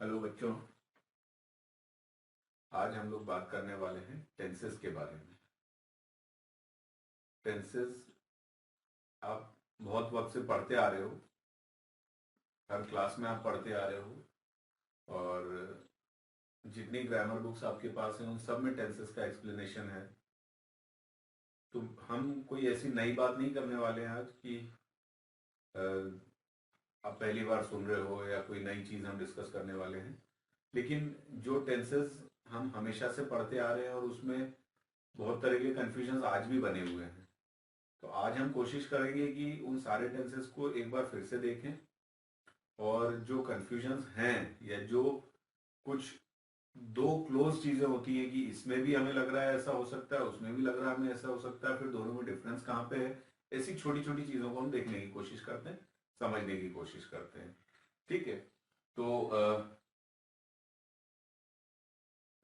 Hello बच्चों। आज हम लोग बात करने वाले हैं टेंसेस के बारे में। टेंसेस आप बहुत वक्त से पढ़ते आ रहे हो, हर क्लास में आप पढ़ते आ रहे हो। और जितनी ग्रामर बुक्स आपके पास हैं उन सब में टेंसेस का एक्सप्लेनेशन है। तो हम कोई ऐसी नई बात नहीं करने वाले हैं आज कि अ, आप पहली बार सुन रहे हो या कोई नई चीज़ हम डिस्कस करने वाले हैं। लेकिन जो टेंसेस हम हमेशा से पढ़ते आ रहे हैं और उसमें बहुत तरह के कन्फ्यूजन आज भी बने हुए हैं। तो आज हम कोशिश करेंगे कि उन सारे टेंसेस को एक बार फिर से देखें और जो कंफ्यूजन्स हैं या जो कुछ दो क्लोज चीजें होती है कि इसमें भी हमें लग रहा है ऐसा हो सकता है, उसमें भी लग रहा है हमें ऐसा हो सकता है, फिर दोनों में डिफरेंस कहाँ पे है, ऐसी छोटी छोटी चीजों को हम देखने की कोशिश करते हैं, समझने की कोशिश करते हैं। ठीक है। तो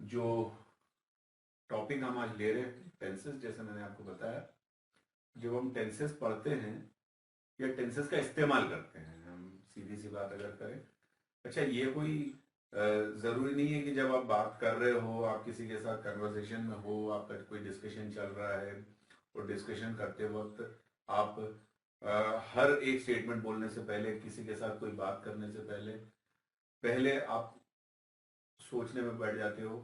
जो टॉपिक हम आज ले रहे हैं टेंसेस, जैसे मैंने आपको बताया, जब हम टेंसेस पढ़ते हैं या टेंसेस का इस्तेमाल करते हैं, हम सीधी सी बात अगर करें। अच्छा, ये कोई जरूरी नहीं है कि जब आप बात कर रहे हो, आप किसी के साथ कन्वर्सेशन में हो, आपका कोई डिस्कशन चल रहा है और डिस्कशन करते वक्त आप हर एक स्टेटमेंट बोलने से पहले, किसी के साथ कोई बात करने से पहले पहले आप सोचने में बैठ जाते हो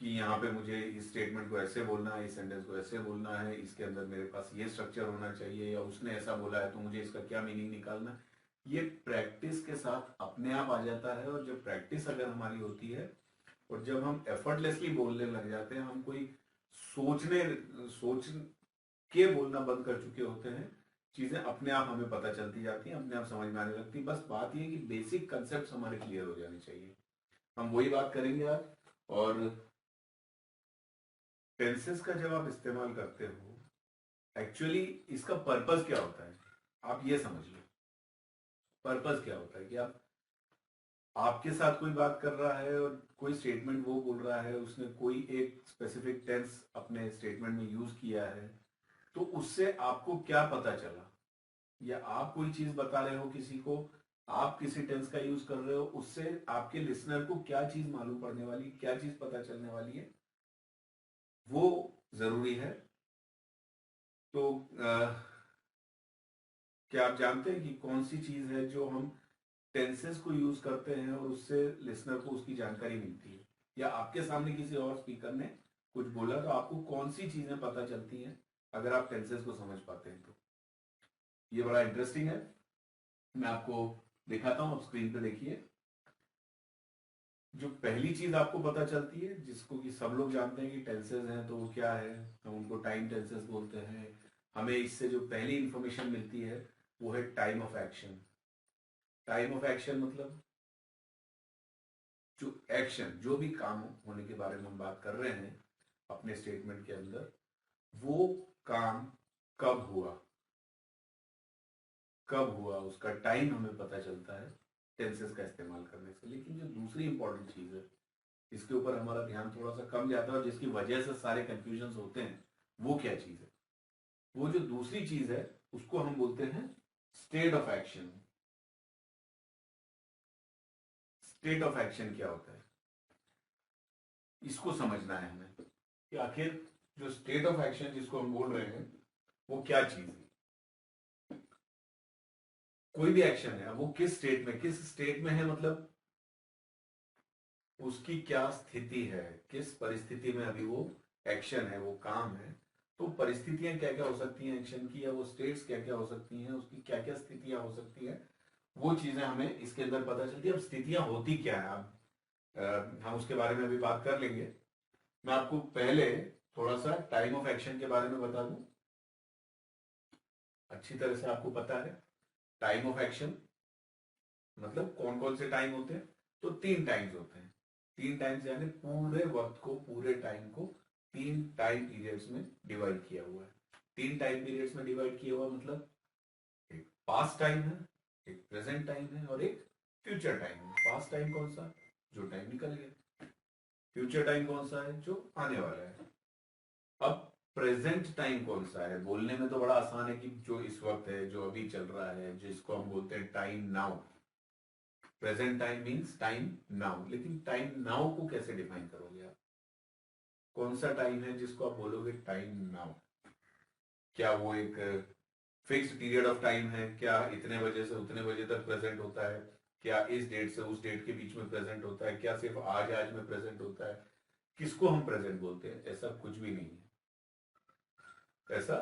कि यहाँ पे मुझे इस स्टेटमेंट को ऐसे बोलना है, इस सेंटेंस को ऐसे बोलना है, इसके अंदर मेरे पास ये स्ट्रक्चर होना चाहिए, या उसने ऐसा बोला है तो मुझे इसका क्या मीनिंग निकालना है। ये प्रैक्टिस के साथ अपने आप आ जाता है। और जब प्रैक्टिस अगर हमारी होती है और जब हम एफर्टलेसली बोलने लग जाते हैं, हम कोई सोचने सोच के बोलना बंद कर चुके होते हैं, चीजें अपने आप हमें पता चलती जाती हैं, अपने आप समझ में आने लगती है। बस बात ये है कि बेसिक कंसेप्ट हमारे क्लियर हो जाने चाहिए। हम वही बात करेंगे आज। और टेंसेस का जब आप इस्तेमाल करते हो, एक्चुअली इसका पर्पस क्या होता है, आप ये समझ लो। पर्पस क्या होता है कि आप आपके साथ कोई बात कर रहा है और कोई स्टेटमेंट वो बोल रहा है, उसने कोई एक स्पेसिफिक टेंस अपने स्टेटमेंट में यूज किया है, तो उससे आपको क्या पता चला, या आप कोई चीज बता रहे हो किसी को, आप किसी टेंस का यूज कर रहे हो, उससे आपके लिसनर को क्या चीज मालूम पड़ने वाली, क्या चीज पता चलने वाली है, वो जरूरी है। तो क्या आप जानते हैं कि कौन सी चीज है जो हम टेंसेस को यूज करते हैं और उससे लिसनर को उसकी जानकारी मिलती है, या आपके सामने किसी और स्पीकर ने कुछ बोला तो आपको कौन सी चीजें पता चलती हैं अगर आप टेंसेस को समझ पाते हैं तो। ये बड़ा इंटरेस्टिंग है। मैं आपको दिखाता हूं, आप स्क्रीन पे देखिए। जो पहली चीज आपको पता चलती है, जिसको कि सब लोग जानते हैं कि टेंसेस हैं, तो वो क्या है, हम उनको टाइम टेंसेस बोलते हैं। हमें इससे जो पहली इंफॉर्मेशन मिलती है वो है time of action. Time of action मतलब जो एक्शन, जो भी काम होने के बारे में हम बात कर रहे हैं अपने स्टेटमेंट के अंदर, वो काम कब हुआ, कब हुआ उसका टाइम हमें पता चलता है टेंसेस का इस्तेमाल करने से। लेकिन जो दूसरी इंपॉर्टेंट चीज है, इसके ऊपर हमारा ध्यान थोड़ा सा कम जाता है और जिसकी वजह से सारे कंफ्यूजन होते हैं, वो क्या चीज है, वो जो दूसरी चीज है उसको हम बोलते हैं state of action. State of action क्या होता है, इसको समझना है हमें कि आखिर जो स्टेट ऑफ एक्शन जिसको हम बोल रहे हैं वो क्या चीज है। कोई भी एक्शन है, अब वो किस स्टेट में है, मतलब उसकी क्या स्थिति है, किस परिस्थिति में अभी वो एक्शन है, वो काम है। तो परिस्थितियां क्या क्या हो सकती हैं एक्शन की, या वो स्टेट्स क्या क्या हो सकती हैं, उसकी क्या क्या स्थितियां हो सकती हैं, वो चीजें हमें इसके अंदर पता चलती है। अब स्थितियां होती क्या है, अब हम उसके बारे में अभी बात कर लेंगे। मैं आपको पहले थोड़ा सा टाइम ऑफ एक्शन के बारे में बता दूं। अच्छी तरह से आपको पता है टाइम ऑफ एक्शन मतलब कौन कौन से टाइम होते हैं। तो तीन टाइम्स होते हैं। तीन टाइम्स यानी पूरे वक्त को, पूरे टाइम को तीन टाइम पीरियड्स में डिवाइड किया हुआ है। तीन टाइम पीरियड्स में डिवाइड किया हुआ मतलब एक पास्ट टाइम है, एक प्रेजेंट टाइम है और एक फ्यूचर टाइम है। पास्ट टाइम कौन सा, जो टाइम निकल गया। फ्यूचर टाइम कौन सा है, जो आने वाला है। अब प्रेजेंट टाइम कौन सा है, बोलने में तो बड़ा आसान है कि जो इस वक्त है, जो अभी चल रहा है, जिसको हम बोलते हैं time now. Present time means time now, लेकिन टाइम नाउ को कैसे डिफाइन करोगे आप? कौन सा टाइम है जिसको आप बोलोगे टाइम नाउ? क्या वो एक फिक्स्ड पीरियड ऑफ टाइम है? क्या इतने बजे से उतने बजे तक प्रेजेंट होता है? क्या इस डेट से उस डेट के बीच में प्रेजेंट होता है? क्या सिर्फ आज आज में प्रेजेंट होता है? किसको हम प्रेजेंट बोलते हैं? ऐसा कुछ भी नहीं है, ऐसा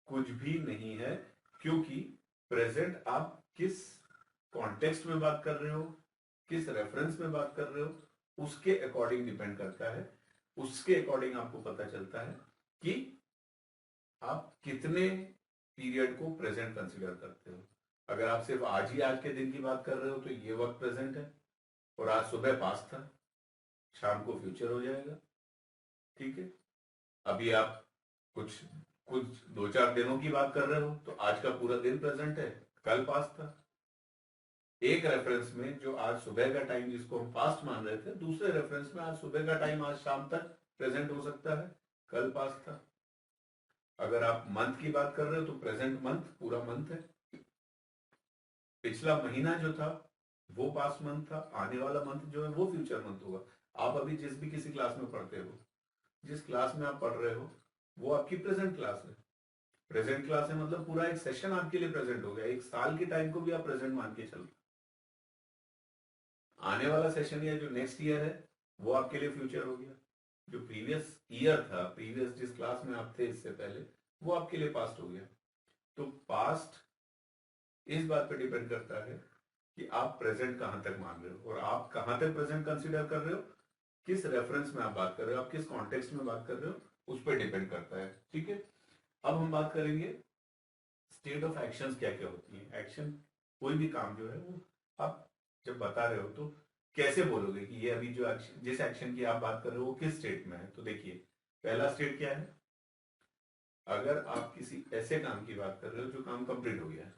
कुछ भी नहीं है, क्योंकि प्रेजेंट आप किस कॉन्टेक्स्ट में बात कर रहे हो, किस रेफरेंस में बात कर रहे हो, उसके अकॉर्डिंग डिपेंड करता है। उसके अकॉर्डिंग आपको पता चलता है कि आप कितने पीरियड को प्रेजेंट कंसीडर करते हो। अगर आप सिर्फ आज ही आज के दिन की बात कर रहे हो तो ये वक्त प्रेजेंट है, और आज सुबह पास्ट था, शाम को फ्यूचर हो जाएगा। ठीक है, अभी आप कुछ कुछ 2-4 दिनों की बात कर रहे हो तो आज का पूरा दिन प्रेजेंट है, कल पास्ट था। एक रेफरेंस में जो आज सुबह का टाइम जिसको हम पास्ट मान रहे थे, दूसरे रेफरेंस में आज सुबह का टाइम आज शाम तक प्रेजेंट हो सकता है, कल पास्ट था। अगर आप मंथ की बात कर रहे हो तो प्रेजेंट मंथ पूरा मंथ है, पिछला महीना जो था वो पास्ट मंथ था, आने वाला मंथ जो है वो फ्यूचर मंथ होगा। आप अभी जिस भी किसी क्लास में पढ़ते हो, जिस क्लास में आप पढ़ रहे हो वो आपकी प्रेजेंट क्लास है। प्रेजेंट क्लास है मतलब पूरा एक सेशन आपके लिए प्रेजेंट हो गया, एक साल के टाइम को भी आप प्रेजेंट मान के चलो। आने वाला सेशन या जो नेक्स्ट ईयर है वो आपके लिए फ्यूचर हो गया। जो प्रीवियस ईयर था, प्रीवियस जिस क्लास में आप थे इससे पहले, वो आपके लिए पास्ट हो गया। तो पास्ट इस बात पे डिपेंड करता है कि आप प्रेजेंट कहां तक मान रहे हो, और आप कहां तक प्रेजेंट कंसीडर कर रहे हो, किस रेफरेंस में आप बात कर रहे हो, आप किस कॉन्टेक्स्ट में बात कर रहे हो, उस पर डिपेंड करता है। ठीक है, अब हम बात करेंगे स्टेट ऑफ एक्शंस क्या क्या होती है। एक्शन, कोई भी काम जो है वो आप जब बता रहे हो तो कैसे बोलोगे कि ये अभी जो एक्शन, जिस एक्शन की आप बात कर रहे हो वो किस स्टेट में है। तो देखिए, पहला स्टेट क्या है? अगर आप किसी ऐसे काम की बात कर रहे हो जो काम कंप्लीट हो गया है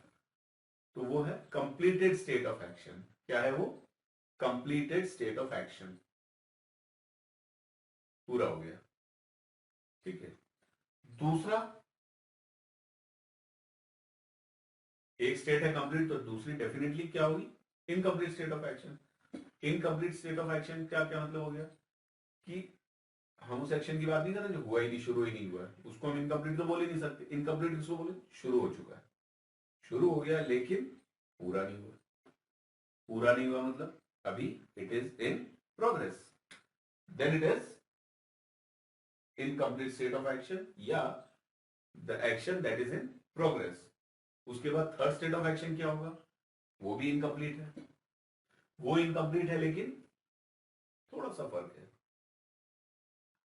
तो वो है कंप्लीटेड स्टेट ऑफ एक्शन। क्या है वो? कंप्लीटेड स्टेट ऑफ एक्शन, पूरा हो गया। ठीक है, दूसरा, एक स्टेट है कंप्लीट तो दूसरी डेफिनेटली क्या होगी? Incomplete state of action. Incomplete state of action क्या क्या मतलब हो गया कि हम उस एक्शन की बात नहीं कर रहे जो हुआ ही नहीं, शुरू ही नहीं हुआ है, उसको हम इनकम्प्लीट तो बोल ही नहीं सकते। इनकम्प्लीट किसको बोले? शुरू हो चुका है, शुरू हो गया लेकिन पूरा नहीं हुआ। पूरा नहीं हुआ मतलब अभी it is in progress, then it is incomplete state of action, या the action that is in progress. उसके बाद थर्ड स्टेट ऑफ एक्शन क्या होगा? वो भी इनकम्प्लीट है, वो इनकम्प्लीट है लेकिन थोड़ा सा फर्क है।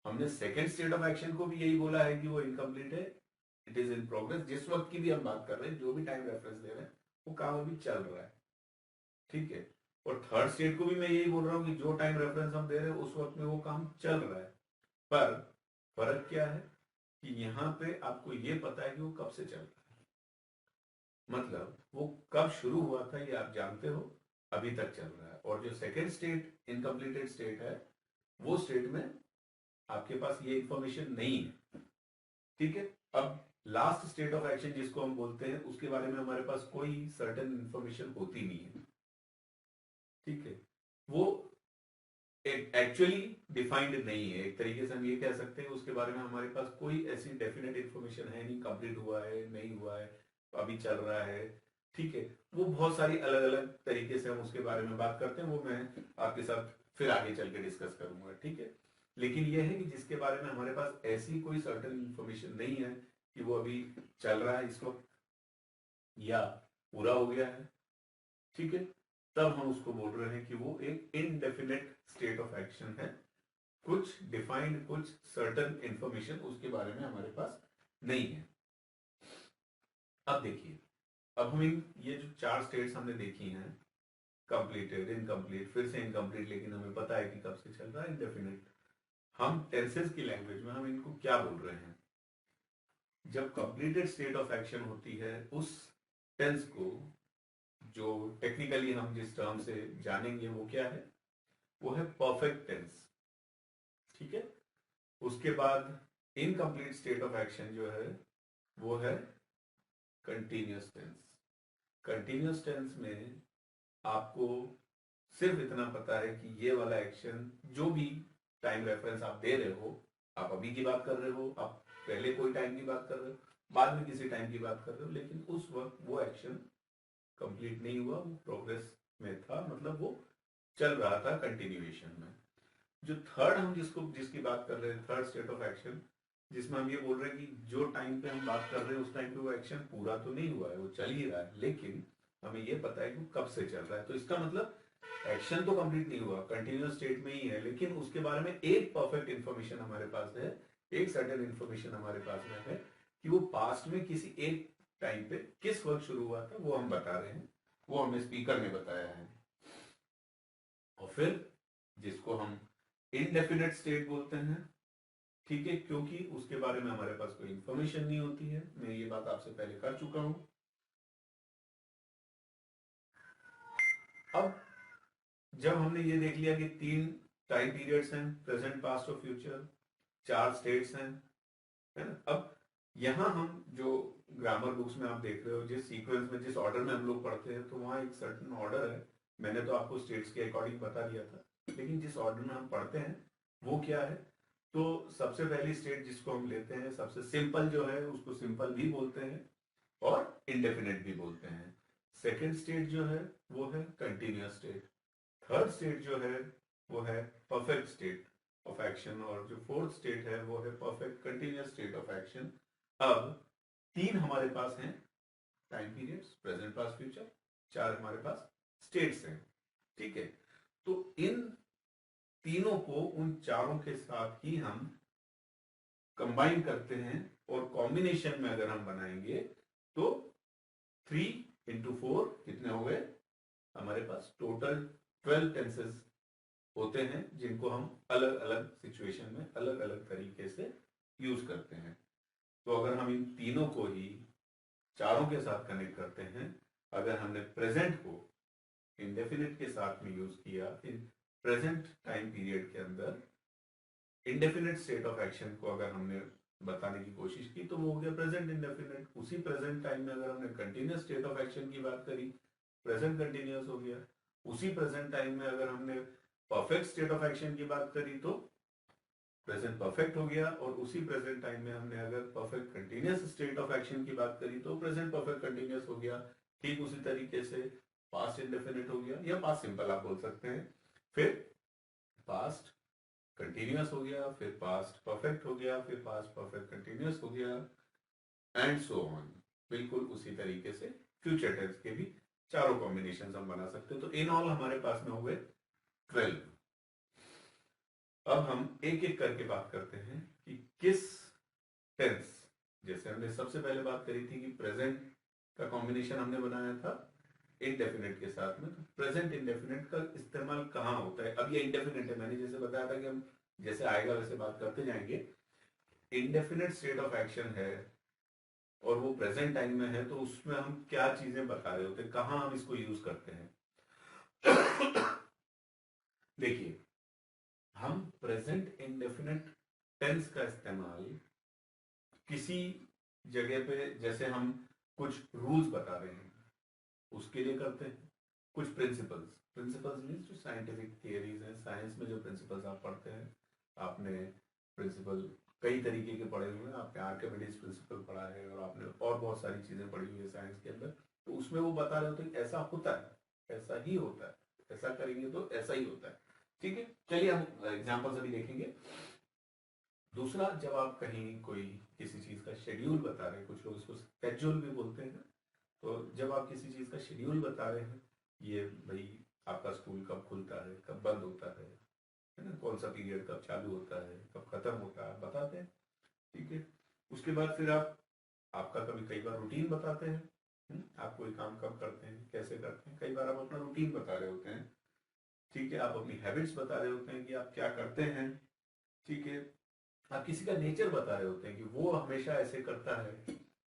हमने सेकेंड स्टेट ऑफ एक्शन को भी यही बोला है कि वो इनकम्प्लीट है, इट इज इन प्रोग्रेस। जिस वक्त की भी हम बात कर रहे हैं, जो भी टाइम रेफरेंस दे रहे हैं, वो काम अभी चल रहा है। ठीक है, और थर्ड स्टेट को भी मैं यही बोल रहा हूं कि जो टाइम रेफरेंस हम दे रहे हैं उस वक्त में वो काम चल रहा है। पर फर्क क्या है कि यहां पे आपको ये पता है कि वो कब से चल रहा है, मतलब वो कब शुरू हुआ था ये आप जानते हो, अभी तक चल रहा है। और जो सेकेंड स्टेट, इनकम्प्लीटेड स्टेट है, वो स्टेट में आपके पास ये इंफॉर्मेशन नहीं है। ठीक है, अब लास्ट स्टेट ऑफ एक्शन जिसको हम बोलते हैं, उसके बारे में हमारे पास कोई सर्टेन इंफॉर्मेशन होती नहीं है। ठीक है, वो एक्चुअली डिफाइंड नहीं है। एक तरीके से हम ये कह सकते हैं उसके बारे में हमारे पास कोई ऐसी डेफिनेट इंफॉर्मेशन है नहीं, कंप्लीट हुआ है, नहीं हुआ है, अभी चल रहा है। ठीक है, वो बहुत सारी अलग अलग तरीके से हम उसके बारे में बात करते हैं, वो मैं आपके साथ फिर आगे चल के डिस्कस करूंगा। ठीक है, लेकिन यह है कि जिसके बारे में हमारे पास ऐसी कोई सर्टेन इंफॉर्मेशन नहीं है कि वो अभी चल रहा है इस वक्त या पूरा हो गया है, ठीक है, तब हम उसको बोल रहे हैं कि वो एक इनडेफिनेट स्टेट ऑफ एक्शन है। कुछ डिफाइंड, कुछ सर्टेन इंफॉर्मेशन उसके बारे में हमारे पास नहीं है। अब देखिए, अब हम ये जो चार स्टेट्स हमने देखी हैं, कंप्लीटेड, इनकम्प्लीट, फिर से इनकम्प्लीट, लेकिन हमें पता है कि कब से चल रहा है, इंडेफिनिट। हम टेंसेस की लैंग्वेज में हम इनको क्या बोल रहे हैं? जब कंप्लीटेड स्टेट ऑफ एक्शन होती है, उस टेंस को, जो टेक्निकली हम जिस टर्म से जानेंगे वो क्या है? वो है परफेक्ट टेंस। ठीक है, उसके बाद इनकम्प्लीट स्टेट ऑफ एक्शन जो है वो है कंटिन्यूअस टेंस। कंटिन्यूअस टेंस में आपको सिर्फ इतना पता है कि ये वाला एक्शन, जो भी टाइम रेफरेंस आप दे रहे हो, आप अभी की बात कर रहे हो, आप पहले कोई टाइम की बात कर रहे हो, बाद में किसी टाइम की बात कर रहे हो, लेकिन उस वक्त वो एक्शन कंप्लीट नहीं हुआ, वो प्रोग्रेस में था, मतलब वो चल रहा था कंटिन्यूएशन में। जो थर्ड हम जिसकी बात कर रहे हैं, थर्ड स्टेट ऑफ एक्शन, जिसमें हम ये बोल रहे हैं कि जो टाइम पे हम बात कर रहे हैं उस टाइम पे वो एक्शन पूरा तो नहीं हुआ है, वो चल ही रहा है, लेकिन हमें ये पता है कि कब से चल रहा है। तो इसका मतलब एक्शन तो कंप्लीट नहीं हुआ, कंटिन्यूअस स्टेट में ही है, लेकिन उसके बारे में एक परफेक्ट इंफॉर्मेशन हमारे पास है, एक सर्टेन इंफॉर्मेशन हमारे पास में है कि वो पास्ट में किसी एक टाइम पे किस वक्त शुरू हुआ था, वो हम बता रहे हैं, वो हमें स्पीकर ने बताया है। और फिर जिसको हम इनडेफिनेट स्टेट बोलते हैं, ठीक है, क्योंकि उसके बारे में हमारे पास कोई इंफॉर्मेशन नहीं होती है, मैं ये बात आपसे पहले कर चुका हूं। अब जब हमने ये देख लिया कि 3 टाइम पीरियड्स हैं, प्रेजेंट, पास्ट और फ्यूचर, 4 स्टेट्स हैं, है ना। अब यहां हम जो ग्रामर बुक्स में आप देख रहे हो, जिस सीक्वेंस में, जिस ऑर्डर में हम लोग पढ़ते हैं, तो वहां एक सर्टेन ऑर्डर है। मैंने तो आपको स्टेट्स के अकॉर्डिंग बता दिया था, लेकिन जिस ऑर्डर में हम पढ़ते हैं वो क्या है। तो सबसे पहली स्टेट जिसको हम लेते हैं, सबसे सिंपल जो है, उसको सिंपल भी बोलते हैं और इंडेफिनेट भी बोलते हैं। सेकेंड स्टेट जो है वो है कंटिन्यूअस स्टेट। थर्ड स्टेट जो है वो है परफेक्ट स्टेट ऑफ एक्शन, और जो फोर्थ स्टेट है वो है perfect continuous state of action. अब 3 हमारे पास हैं time periods, present, past, future, 4 हमारे पास स्टेट्स हैं, ठीक है। तो इन तीनों को, उन चारों के साथ ही हम कंबाइन करते हैं, और कॉम्बिनेशन में अगर हम बनाएंगे तो 3 into 4 कितने हो गए हमारे पास, टोटल 12 टेंसेस होते हैं, जिनको हम अलग अलग सिचुएशन में अलग अलग तरीके से यूज करते हैं। तो अगर हम इन तीनों को ही चारों के साथ कनेक्ट करते हैं, अगर हमने प्रेजेंट को इंडेफिनिट के साथ में यूज किया, इन प्रेजेंट टाइम पीरियड के अंदर इंडेफिनिट स्टेट ऑफ एक्शन को अगर हमने बताने की कोशिश की, तो वो हो गया प्रेजेंट इंडेफिनिट। उसी प्रेजेंट टाइम में अगर हमने कंटिन्यूअस स्टेट ऑफ एक्शन की बात करी, प्रेजेंट कंटिन्यूअस हो गया। उसी प्रेजेंट टाइम में अगर हमने परफेक्ट स्टेट ऑफ एक्शन की बात करी तो प्रेजेंट परफेक्ट हो गया, और उसी प्रेजेंट टाइम में हमने अगर perfect continuous state of action की बात करी तो प्रेजेंट परफेक्ट कंटिन्यूअस हो गया। ठीक उसी तरीके से पास्ट इंडेफिनिट हो गया, या पास्ट सिंपल आप बोल सकते हैं, फिर पास्ट कंटिन्यूअस हो गया, फिर पास्ट परफेक्ट हो गया, फिर पास्ट परफेक्ट कंटिन्यूअस हो गया, एंड सो ऑन। बिल्कुल उसी तरीके से फ्यूचर टेंस के भी चारों कॉम्बिनेशन हम बना सकते हैं। तो इन ऑल हमारे पास में हो गए 12। अब हम एक एक करके बात करते हैं कि किस टेंस, जैसे हमने सबसे पहले बात करी थी कि प्रेजेंट का कॉम्बिनेशन हमने बनाया था इनडेफिनेट के साथ में, तो प्रेजेंट इंडेफिनेट का इस्तेमाल कहाँ होता है। अब ये इंडेफिनेट है, मैंने जैसे बताया था कि हम जैसे आएगा वैसे बात करते जाएंगे। इंडेफिनेट स्टेट ऑफ एक्शन है और वो प्रेजेंट टाइम में है, तो उसमें हम क्या चीजें बता रहे होते हैं, कहाँ हम इसको यूज करते हैं। देखिए, हम प्रेजेंट इंडेफिनेट टेंस का इस्तेमाल किसी जगह पे, जैसे हम कुछ रूल्स बता रहे हैं उसके लिए करते हैं, कुछ प्रिंसिपल्स, प्रिंसिपल्स मीन्स जो साइंटिफिक थियरीज हैं, साइंस में जो प्रिंसिपल्स आप पढ़ते हैं, आपने प्रिंसिपल कई तरीके के पढ़े हुए हैं, आपने आर्किमिडीज प्रिंसिपल पढ़ा है, और आपने और बहुत सारी चीजें पढ़ी हुई है साइंस के अंदर। तो उसमें वो बता रहे होते हैं कि ऐसा होता है, ऐसा ही होता है, ऐसा करेंगे तो ऐसा ही होता है, ठीक है। चलिए हम एग्जाम्पल्स अभी देखेंगे। दूसरा, जब आप कहीं कोई किसी चीज का शेड्यूल बता रहे हैं, कुछ लोग इसको स्केड्यूल भी बोलते हैं, तो जब आप किसी चीज का शेड्यूल बता रहे हैं, ये भाई आपका स्कूल कब खुलता है, कब बंद होता है ना, कौन सा पीरियड कब चालू होता है, कब खत्म होता है, बताते हैं, ठीक है। उसके बाद फिर आप आपका कभी कई बार रूटीन बताते हैं, आप कोई काम कब करते हैं, कैसे करते हैं, कई बार आप अपना रूटीन बता रहे होते हैं, ठीक है। आप अपनी हैबिट्स बता रहे होते हैं कि आप क्या करते हैं, ठीक है। आप किसी का नेचर बता रहे होते हैं कि वो हमेशा ऐसे करता है,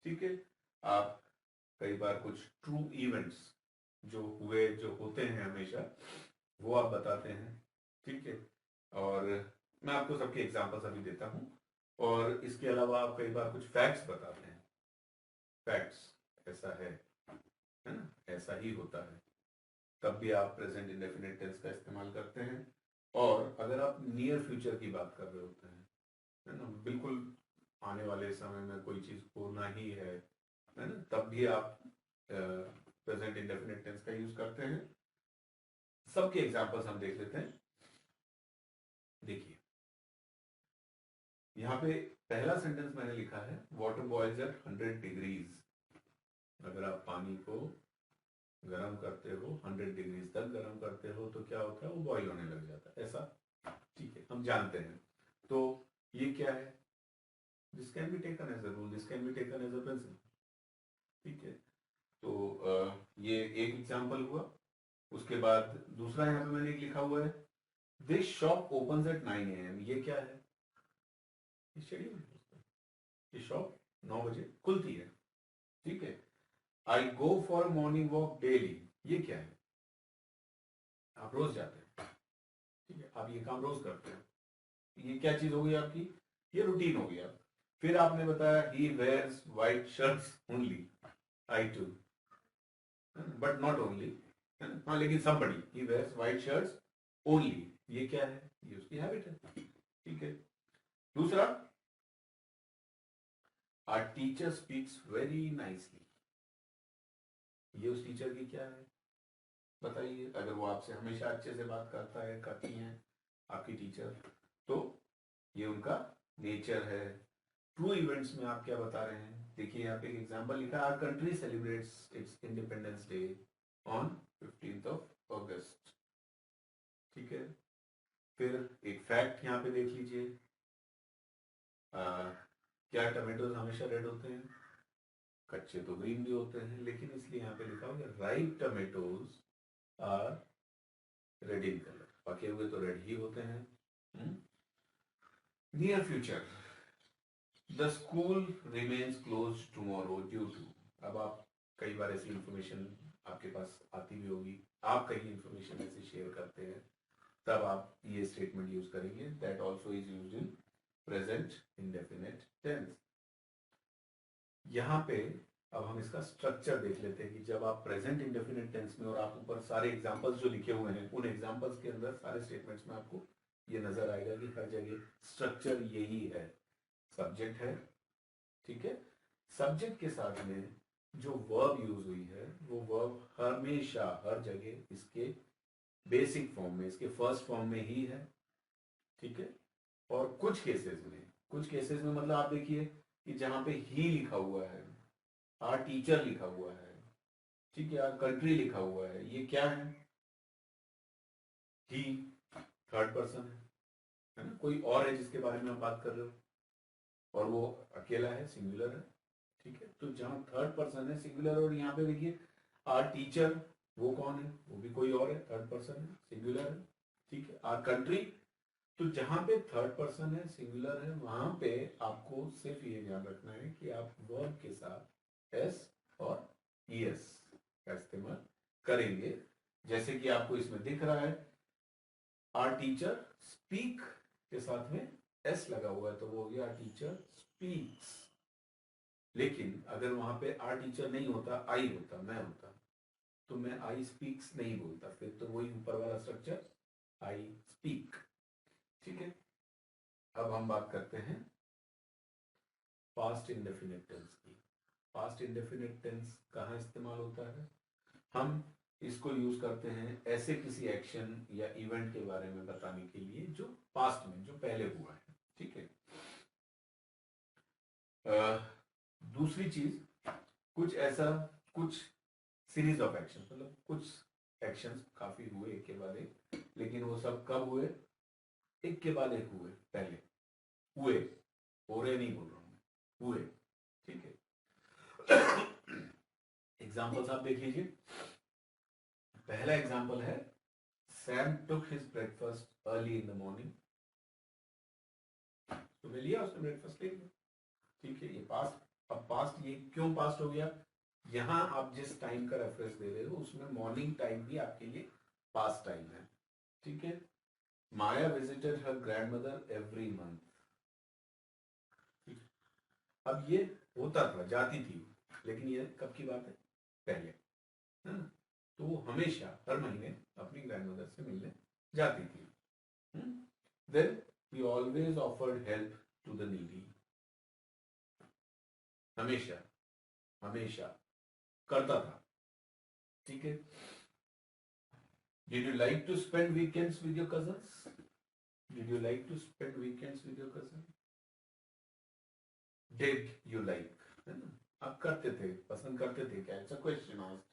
ठीक है। आप कई बार कुछ ट्रू इवेंट्स जो हुए, जो होते हैं हमेशा, वो आप बताते हैं, ठीक है। और मैं आपको सबके एग्जांपल्स अभी देता हूं। और इसके अलावा आप कई बार कुछ फैक्ट्स बताते हैं, फैक्ट्स, ऐसा है ना, ऐसा ही होता है, तब भी आप प्रेजेंट इंडेफिनिट टेंस का इस्तेमाल करते हैं। और अगर आप नियर फ्यूचर की बात कर रहे होते हैं, है ना, बिल्कुल आने वाले समय में कोई चीज होना ही है ना, तब भी आप प्रेजेंट इंडेफिनिट टेंस का यूज करते हैं। सबके एग्जांपल्स हम देख लेते हैं। देखिए यहाँ पे पहला सेंटेंस मैंने लिखा है वाटर बॉइल्स एट 100 डिग्रीज। अगर आप पानी को गर्म करते हो 100 डिग्रीज तक गर्म करते हो तो क्या होता है, वो बॉईल होने लग जाता है, ऐसा। ठीक है, हम जानते हैं। तो ये क्या है, this can be taken as a rule, this can be taken as a principle. ठीक है, तो ये एक एग्जांपल हुआ। उसके बाद दूसरा यहाँ पे मैंने एक लिखा हुआ है this shop opens eight 9 AM। ये क्या है, शेड्यूल। ये शॉप 9 बजे खुलती है। ठीक है, I go for morning walk daily. ये क्या है, आप रोज जाते हैं। ठीक है, आप ये काम रोज करते हैं। ये क्या चीज हो गई आपकी, ये रूटीन हो गया। फिर आपने बताया he wears white shirts only, I too, but not only, हाँ लेकिन somebody he wears white shirts only। ये क्या है, ये उसकी हैबिट है। ठीक है, दूसरा our teacher speaks very nicely। ये उस टीचर की क्या है, बताइए। अगर वो आपसे हमेशा अच्छे से बात करता है, करती हैं आपकी टीचर, तो ये उनका नेचर है। ट्रू इवेंट्स में आप क्या बता रहे हैं, देखिए यहाँ पे एक एग्जांपल लिखा है our country celebrates its independence day on 15th of August। ठीक है, फिर एक फैक्ट यहाँ पे देख लीजिए, क्या टमाटोज हमेशा रेड होते हैं, कच्चे तो ग्रीन भी होते हैं, लेकिन इसलिए यहाँ पे लिखा हुआ right tomatoes are red in colour, पके हुए तो रेड ही होते हैं। Near future the school remains close tomorrow due to. अब आप कई बार ऐसी इंफॉर्मेशन आपके पास आती भी होगी, आप कहीं इंफॉर्मेशन ऐसे शेयर करते हैं, तब आप ये स्टेटमेंट यूज करेंगे that also is used in present indefinite tense. यहाँ पे अब हम इसका स्ट्रक्चर देख लेते हैं कि जब आप प्रेजेंट इंडेफिनिट टेंस में, और आप ऊपर सारे एग्जांपल्स जो लिखे हुए हैं उन एग्जांपल्स के अंदर सारे स्टेटमेंट्स में आपको ये नजर आएगा कि हर जगह स्ट्रक्चर यही है। सब्जेक्ट है, ठीक है, सब्जेक्ट के साथ में जो वर्ब यूज हुई है वो वर्ब हमेशा हर जगह इसके बेसिक फॉर्म में, इसके फर्स्ट फॉर्म में ही है। ठीक है, और कुछ केसेस में, मतलब आप देखिए कि जहां पे ही लिखा हुआ है, आर टीचर लिखा हुआ है, ठीक है, आर कंट्री लिखा हुआ है, ये क्या है, ही थर्ड पर्सन है ना, कोई और है जिसके बारे में आप बात कर रहे हो, और वो अकेला है, सिंगुलर है। ठीक है, तो जहां थर्ड पर्सन है, सिंगुलर, और यहाँ पे देखिए आर टीचर, वो कौन है, वो भी कोई और है, थर्ड पर्सन है, सिंगुलर है। ठीक है, आर कंट्री, तो जहां पे थर्ड पर्सन है, सिंगुलर है, वहां पे आपको सिर्फ ये ध्यान रखना है कि आप वर्ब के साथ एस और ईएस का इस्तेमाल करेंगे। जैसे कि आपको इसमें दिख रहा है आर टीचर स्पीक के साथ में एस लगा हुआ है, तो वो हो गया आर टीचर स्पीक्स। लेकिन अगर वहां पे आर टीचर नहीं होता, आई होता, मैं होता, तो मैं आई स्पीक्स नहीं बोलता, फिर तो वही ऊपर वाला स्ट्रक्चर आई स्पीक। ठीक है, अब हम बात करते हैं पास्ट इंडेफिनिट टेंस की। पास्ट इंडेफिनिट टेंस कहाँ इस्तेमाल होता है, हम इसको यूज करते हैं ऐसे किसी एक्शन या इवेंट के बारे में बताने के लिए जो पास्ट में, जो पहले हुआ है। ठीक है, दूसरी चीज, कुछ ऐसा, कुछ सीरीज ऑफ एक्शन, मतलब कुछ एक्शंस काफी हुए एक के बाद एक, लेकिन वो सब कब हुए, एक के बाद एक हुए, पहले हुए, हो रहे नहीं बोल रहा हूं मैं, हुए। ठीक है, एग्जाम्पल्स आप देख लीजिए। पहला एग्जाम्पल है Sam took his breakfast early in the morning. तो मैं लिया, उसने ब्रेकफास्ट ले लिया। ठीक है, ये पास्ट। अब पास्ट ये क्यों पास्ट हो गया, यहां आप जिस टाइम का रेफरेंस दे रहे हो उसमें मॉर्निंग टाइम भी आपके लिए पास्ट टाइम है। ठीक है, माया विजिटेड हर ग्रैंडमदर एवरी मंथ। अब ये होता था, जाती थी, लेकिन ये कब की बात है, पहले, है ना। तो वो हमेशा हर महीने अपनी ग्रैंडमदर से मिलने जाती थी. Then he always offered help to the needy. हमेशा हमेशा करता था. ठीक है. Did you like to spend weekends with your cousins? Did you like to spend weekends with your cousin? Did you like? है ना? आप करते थे, पसंद करते थे क्या? It's a question asked.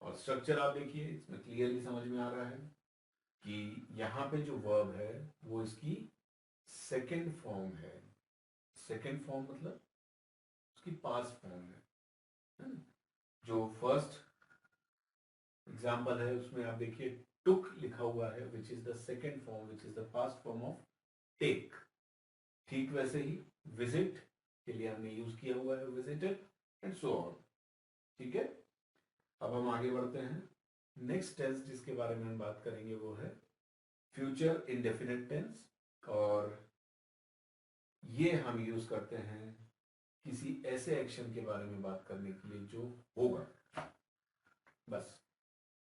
और स्ट्रक्चर आप देखिए, इसमें क्लियरली समझ में आ रहा है कि यहाँ पे जो वर्ब है वो इसकी सेकेंड फॉर्म है. सेकेंड फॉर्म मतलब उसकी पास्ट फॉर्म है. जो फर्स्ट एग्जाम्पल है उसमें आप देखिए टुक लिखा हुआ है, which is the second form, which is the past form of take. ठीक वैसे ही विजिट के लिए हमने यूज किया हुआ है विजिटेड एंड सो ऑन. ठीक है. अब हम आगे बढ़ते हैं. नेक्स्ट टेंस जिसके बारे में हम बात करेंगे वो है फ्यूचर इंडेफिनिट टेंस. और ये हम यूज करते हैं किसी ऐसे एक्शन के बारे में बात करने के लिए जो होगा. बस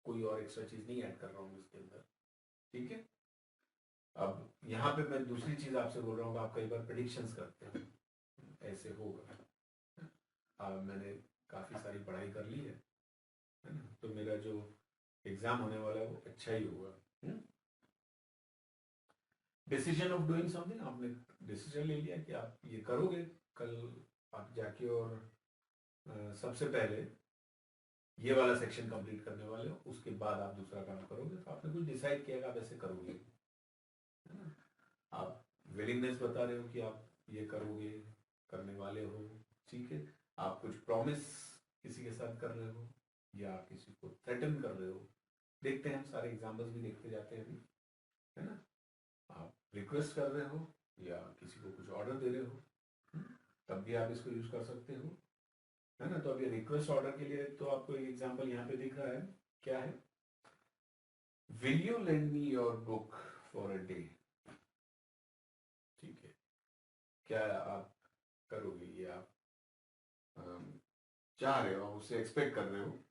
कोई और एक्स्ट्रा चीज नहीं ऐड कर रहा हूं इसके अंदर. ठीक है. अब यहाँ पे मैं दूसरी चीज आपसे बोल रहा हूँ, आप कई बार प्रेडिक्शंस करते हैं ऐसे होगा. मैंने काफी सारी पढ़ाई कर ली है ना, तो मेरा जो एग्जाम होने वाला है वो अच्छा ही होगा. Decision of doing something. आपने डिसीजन ले लिया कि आप ये करोगे कल, आप जाके और सबसे पहले ये वाला सेक्शन कंप्लीट करने वाले हो, उसके बाद आप दूसरा काम करोगे. तो आपने कुछ डिसाइड किया कि आप ऐसे करोगे, है ना. आप विलिंगनेस बता रहे हो कि आप ये करोगे, करने वाले हो. ठीक है. आप कुछ प्रॉमिस किसी के साथ कर रहे हो या आप किसी को थ्रेटन कर रहे हो. देखते हैं, सारे एग्जाम्पल्स भी देखते जाते हैं अभी, है ना. आप रिक्वेस्ट कर रहे हो या किसी को कुछ ऑर्डर दे रहे हो, तब भी आप इसको यूज कर सकते हो, है ना. तो अभी रिक्वेस्ट ऑर्डर के लिए तो आपको एक एग्जांपल यहाँ पे दिख रहा है. क्या है? Will you lend me your book for a day. ठीक है. क्या आप करोगे? ये आप चाह रहे हो, आप उससे एक्सपेक्ट कर रहे हो.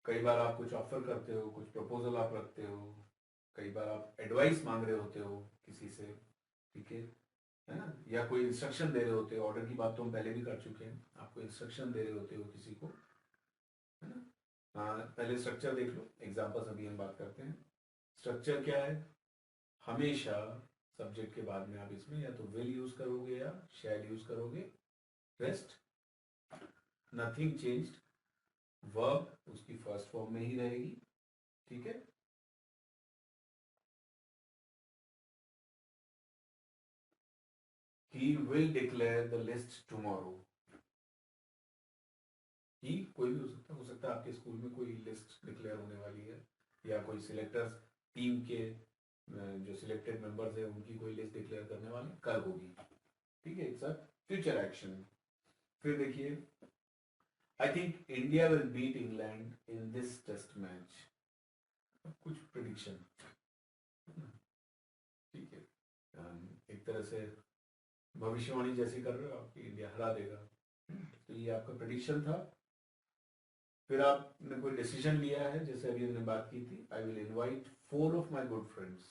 कई बार आप कुछ ऑफर करते हो, कुछ प्रपोजल आप रखते हो. कई बार आप एडवाइस मांग रहे होते हो किसी से. ठीक है ना. या कोई इंस्ट्रक्शन दे रहे होते हो. ऑर्डर की बात तो हम पहले भी कर चुके हैं. आपको इंस्ट्रक्शन दे रहे होते हो किसी को, है ना. पहले स्ट्रक्चर देख लो. एग्जांपल्स अभी हम बात करते हैं. स्ट्रक्चर क्या है? हमेशा सब्जेक्ट के बाद में आप इसमें या तो विल यूज करोगे या शैल यूज करोगे. Rest nothing changed. वर्ब उसकी फर्स्ट फॉर्म में ही रहेगी. ठीक है. He will declare the list tomorrow. ही कोई भी हो सकता है आपके स्कूल में कोई लिस्ट डिक्लेयर होने वाली है, या कोई सिलेक्टर्स टीम के जो सिलेक्टेड मेंबर्स है उनकी कोई लिस्ट डिक्लेयर करने वाले कल होगी. ठीक है. It's a future action. फिर देखिए, I think India will beat England in this test match. कुछ प्रिडिक्शन. ठीक है. एक तरह से भविष्यवाणी जैसी कर रहे हो आप कि इंडिया हरा देगा. तो ये आपका प्रेडिक्शन था. फिर आपने कोई डिसीजन लिया है, जैसे अभी हमने बात की थी, I will invite 4 of my good friends.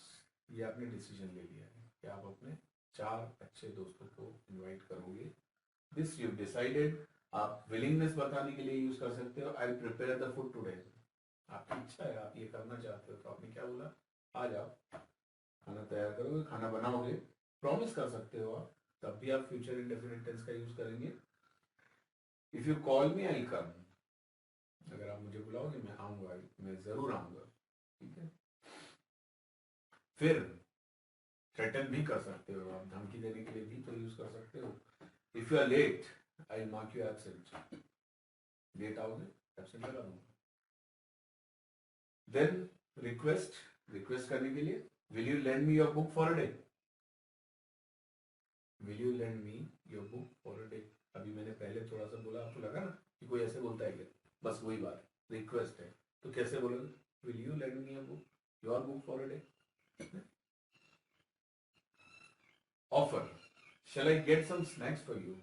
ये आपने डिसीजन ले लिया है कि आप अपने 4 अच्छे दोस्तों को इनवाइट करोगे. This you decided. आप विलिंगनेस बताने के लिए यूज कर सकते हो. I prepare the food today. आपकी इच्छा है, आप ये करना चाहते हो, तो आपने क्या बोला? आ जाओ, खाना तैयार करोगे, खाना बनाओगे. प्रॉमिस कर सकते हो आप, तब भी आप फ्यूचर इंडेफिनिट टेंस का यूज करेंगे. इफ यू कॉल मी आई कम. अगर आप मुझे बुलाओगे मैं आऊंगा, मैं जरूर आऊंगा. ठीक है. फिर थ्रेटन भी कर सकते हो आप, धमकी देने के लिए भी तो यूज कर सकते हो. If you are late I mark you absent. Late आओगे, एब्सेंट लगा दूंगा. Then request. रिक्वेस्ट करने के लिए will you lend me your book for a day. Will you lend me your book for a day. अभी मैंने पहले थोड़ा सा बोला, आपको लगा ना कि कोई ऐसे बोलता है क्या? बस वही बात है, रिक्वेस्ट है. तो कैसे बोलोगे? Will you lend me your book for a day. Offer. Shall I get some snacks for you.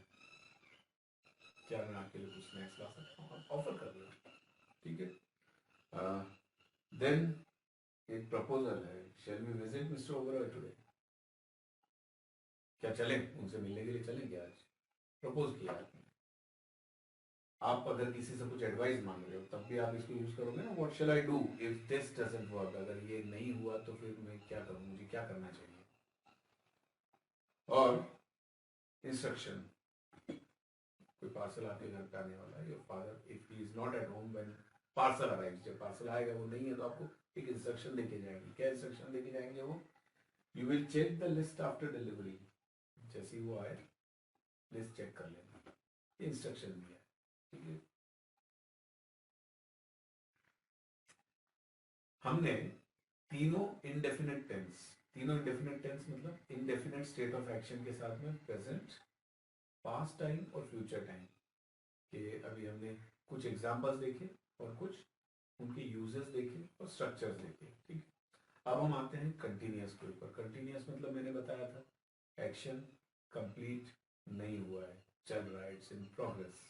क्या मैं आपके लिए कुछ स्नैक्स ला सकता हूँ, आप ऑफर कर लो, ठीक है। देन एक प्रपोजल है, shall we visit mister Oberoi today, क्या चलें उनसे मिलने के लिए, चलें क्या आज, प्रपोज किया आपने। आप अगर किसी से कुछ एडवाइस मांग रहे हो तब भी आप इसको यूज करोगे ना, what shell I do if this doesn't work, अगर ये नहीं हुआ तो फिर मैं क्या करूँ, मुझे क्या करना चाहिए। और इंस्ट्रक्शन, कोई पार्सल आपके घर पे आने वाला है, your father if he is not at home when parcel arrives, जब पार्सल आएगा वो नहीं है तो आपको एक इंस्ट्रक्शन देके जाएंगे। क्या इंस्ट्रक्शन देके जाएंगे वो, you will check the list after delivery, जैसे ही वो आए लिस्ट चेक कर लेना, ये इंस्ट्रक्शन दिया है, ठीक है। हमने तीनों इंडेफिनेट टेंस, तीनों इंडेफिनेट टेंस मतलब इंडेफिनेट स्टेट ऑफ एक्शन के साथ में प्रेजेंट, पास्ट टाइम और फ्यूचर टाइम के अभी हमने कुछ एग्जांपल्स देखे और कुछ उनके यूजेस देखे और स्ट्रक्चर्स देखे, ठीक। अब हम आते हैं कंटिन्यूअस के ऊपर। कंटिन्यूअस मतलब मैंने बताया था एक्शन कंप्लीट नहीं हुआ है, चल रहा है, इट्स इन प्रोग्रेस।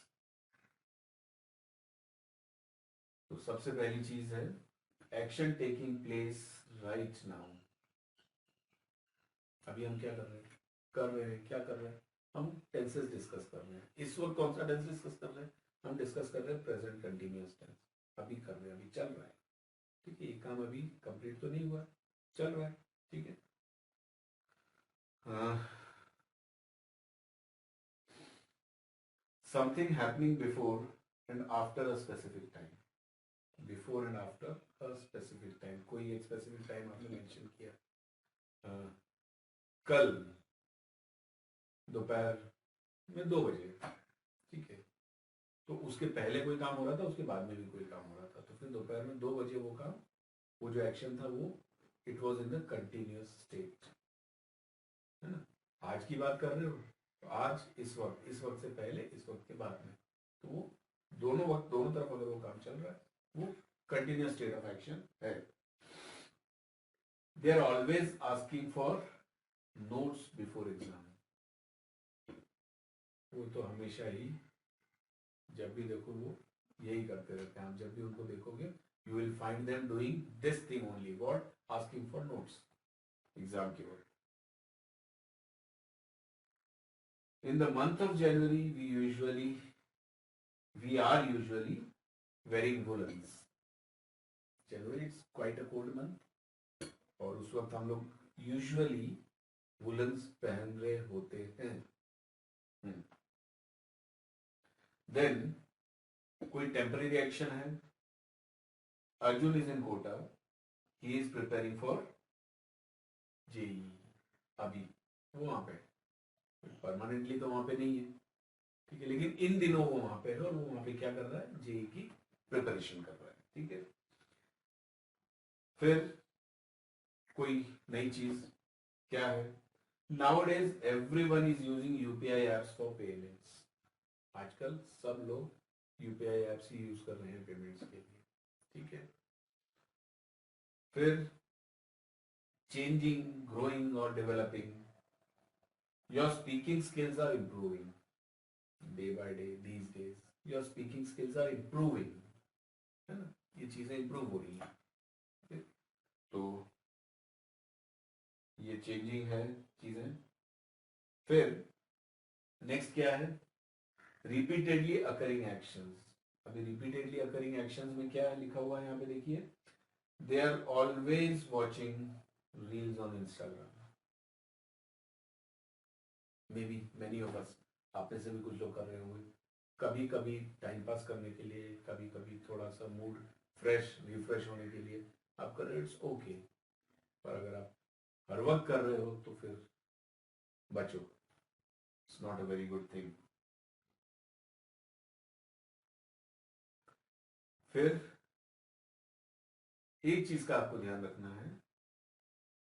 तो सबसे पहली चीज है action taking place right now. अभी हम क्या कर रहे हैं, क्या कर रहे हैं, हम टेंसेस डिस्कस कर रहे हैं। इस वक्त कौन सा टेंस डिस्कस कर रहे हैं, हम डिस्कस कर रहे हैं प्रेजेंट कंटिन्यूअस टेंस, अभी कर रहे हैं, अभी चल रहा है, ठीक है। ये काम अभी कंप्लीट तो नहीं हुआ, चल रहा है, ठीक है। Something happening before and after a specific time, before and after a specific time, कोई एक स्पेसिफिक टाइम आपने मेंशन किया, कल दोपहर में 2 बजे, ठीक है। तो उसके पहले कोई काम हो रहा था, उसके बाद में भी कोई काम हो रहा था, तो फिर दोपहर में 2 बजे वो काम, वो जो एक्शन था वो it was in the continuous state, है ना। आज की बात कर रहे हो तो आज, इस वक्त से पहले, इस वक्त के बाद में, तो वो दोनों वक्त, दोनों तरफ अगर वो काम चल रहा है वो कंटिन्यूअस स्टेट ऑफ एक्शन है। They are always asking for notes before exam, वो तो हमेशा ही, जब भी देखो वो यही करते रहते हैं, आप जब भी उनको देखोगे you will find them doing this thing only, what, asking for notes exam के वक्त। in the month of January we are usually wearing woolens, January it's quite a cold month और उस वक्त हम लोग यूजुअली वुलन्स पहन रहे होते हैं। देन कोई टेम्पररी एक्शन है, Arjun is in Kota, he is preparing for JEE, अभी वो वहां पे, परमानेंटली तो वहां पे नहीं है, ठीक है, लेकिन इन दिनों वो वहां पे है और वो वहां पे क्या कर रहा है, जेई की प्रिपरेशन कर रहा है, ठीक है। फिर कोई नई चीज क्या है, nowadays everyone is using UPI apps for payments, आजकल सब लोग यूपीआई एप्स ही यूज कर रहे हैं पेमेंट्स के लिए, ठीक है। फिर चेंजिंग, ग्रोइंग और developing, your speaking skills are improving day by day, these days your speaking skills are improving, है ना, ये चीजें इम्प्रूव हो रही हैं, तो ये चेंजिंग है चीजें। फिर नेक्स्ट क्या है, रिपीटेडली अकरिंग एक्शंस। अभी रिपीटेडली अकरिंग एक्शंस में क्या लिखा हुआ है यहाँ पे देखिए, they are always watching reels on Instagram, maybe many of us, आप में से भी कुछ लोग कर रहे होंगे, कभी कभी टाइम पास करने के लिए, कभी कभी थोड़ा सा मूड फ्रेश रिफ्रेश होने के लिए आप कर रहे हो, इट्स ओके। पर अगर आप हर वक्त कर रहे हो तो फिर बचो, it's not a very good thing. फिर एक चीज का आपको ध्यान रखना है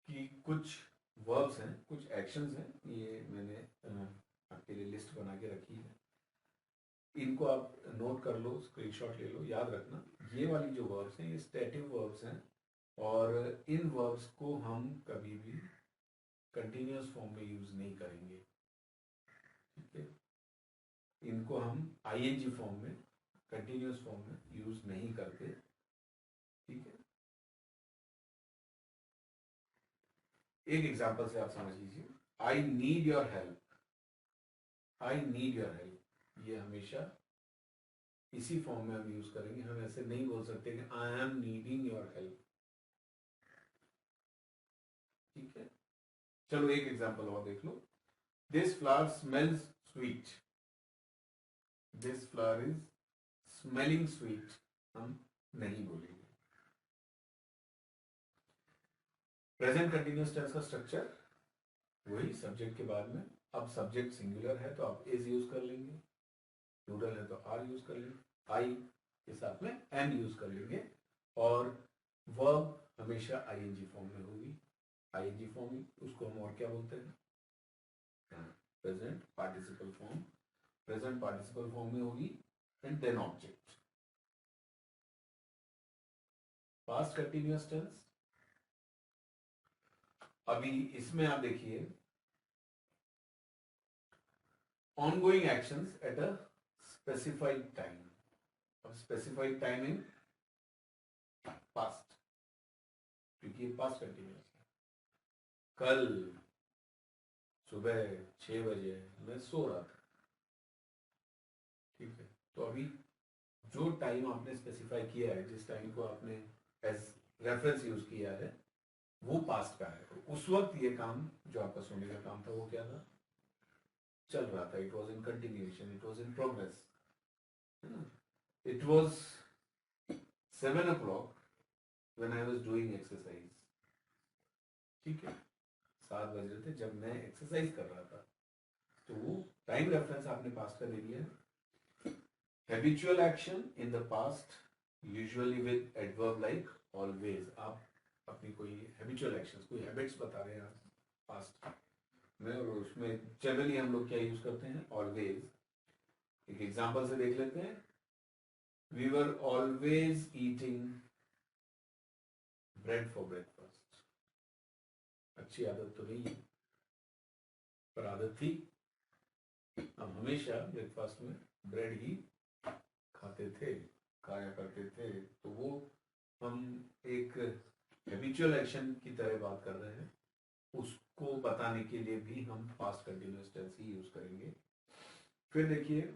कि कुछ वर्ब्स हैं, कुछ एक्शंस हैं, ये मैंने आपके लिए लिस्ट बना के रखी है, इनको आप नोट कर लो, स्क्रीनशॉट ले लो, याद रखना ये वाली जो वर्ब्स हैं ये स्टैटिव वर्ब्स हैं और इन वर्ब्स को हम कभी भी कंटिन्यूअस फॉर्म में यूज नहीं करेंगे, ठीक है। इनको हम आईएनजी फॉर्म में, कंटिन्यूअस फॉर्म में यूज नहीं करते, ठीक है। एक एग्जांपल से आप समझ लीजिए, I need your help, I need your help, ये हमेशा इसी फॉर्म में हम यूज करेंगे। हम ऐसे नहीं बोल सकते कि I am needing your help, ठीक है। चलो एक एग्जांपल और देख लो, this flower smells sweet, this flower is smelling sweet, हम नहीं बोलेंगे। प्रेजेंट कंटिन्यूअस टेंस का स्ट्रक्चर वही, सब्जेक्ट के बाद में, अब सब्जेक्ट सिंगुलर है तो आप इज यूज कर लेंगे, प्लूरल है तो आर यूज कर लेंगे, आई के साथ में एम यूज कर लेंगे, और वर्ब हमेशा आईएनजी फॉर्म में होगी। आईएनजी फॉर्म उसको हम और क्या बोलते हैं, present participle form, present participle form में होगी, and then object. Past continuous tense, अभी इसमें आप देखिए, ongoing actions at a specified time, अब specified time in past, क्योंकि ये past continuous है। कल सुबह 6 बजे मैं सो रहा था, ठीक है। तो अभी जो टाइम आपने स्पेसिफाई किया है, जिस टाइम को आपने एज रेफरेंस यूज किया है, वो पास्ट का है। तो उस वक्त ये काम जो आपका सोने का काम था वो क्या था, चल रहा था, it was in continuation, it was in progress, है ना। It was 7 o'clock when I was doing exercise, ठीक है, 7 बज रहे थे जब मैं एक्सरसाइज कर रहा था, तो वो टाइम रेफरेंस आपने पास्ट का दे दिया है। Habitual action in the past usually with adverb like always, आप अपनी कोई हैबिचुअल एक्शंस, कोई हैबिट्स बता रहे हैं पास्ट में, और उसमें जनरली हम लोग क्या यूज करते हैं, ऑलवेज। एक एग्जांपल से देख लेते हैं, we were always eating bread for breakfast, अच्छी आदत तो नहीं है पर आदत थी, हम हमेशा ब्रेकफास्ट में ब्रेड ही खाते थे, खाया करते थे। तो वो हम एक हैबिचुअल एक्शन की तरह बात कर रहे हैं, उसको बताने के लिए भी हम पास्ट कंटिन्यूअस टेंस ही यूज करेंगे। फिर देखिए,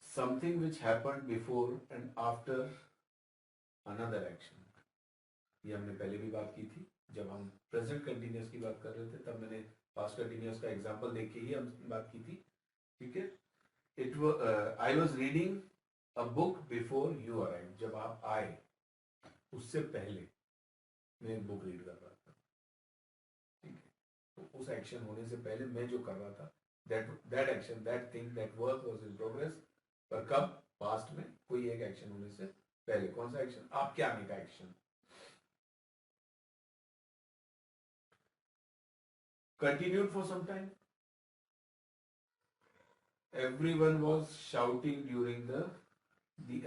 something which happened before and after another action, ये हमने पहले भी बात की थी, जब हम प्रेजेंट कंटिन्यूअस की बात कर रहे थे तब मैंने पास्ट कंटिन्यूअस का एग्जांपल देख के ही हम बात की थी, ठीक है। It I was reading a book before you arrive, जब आप आए उससे पहले मैं एक बुक रीड कर रहा था, ठीक है। तो उस एक्शन होने से पहले मैं जो कर रहा था, that action, that thing, that work was in progress, पर कब, पास्ट में, कोई एक एक्शन होने से पहले। कौन सा एक्शन, आपके आने का action. Continued for some time. Everyone was shouting during the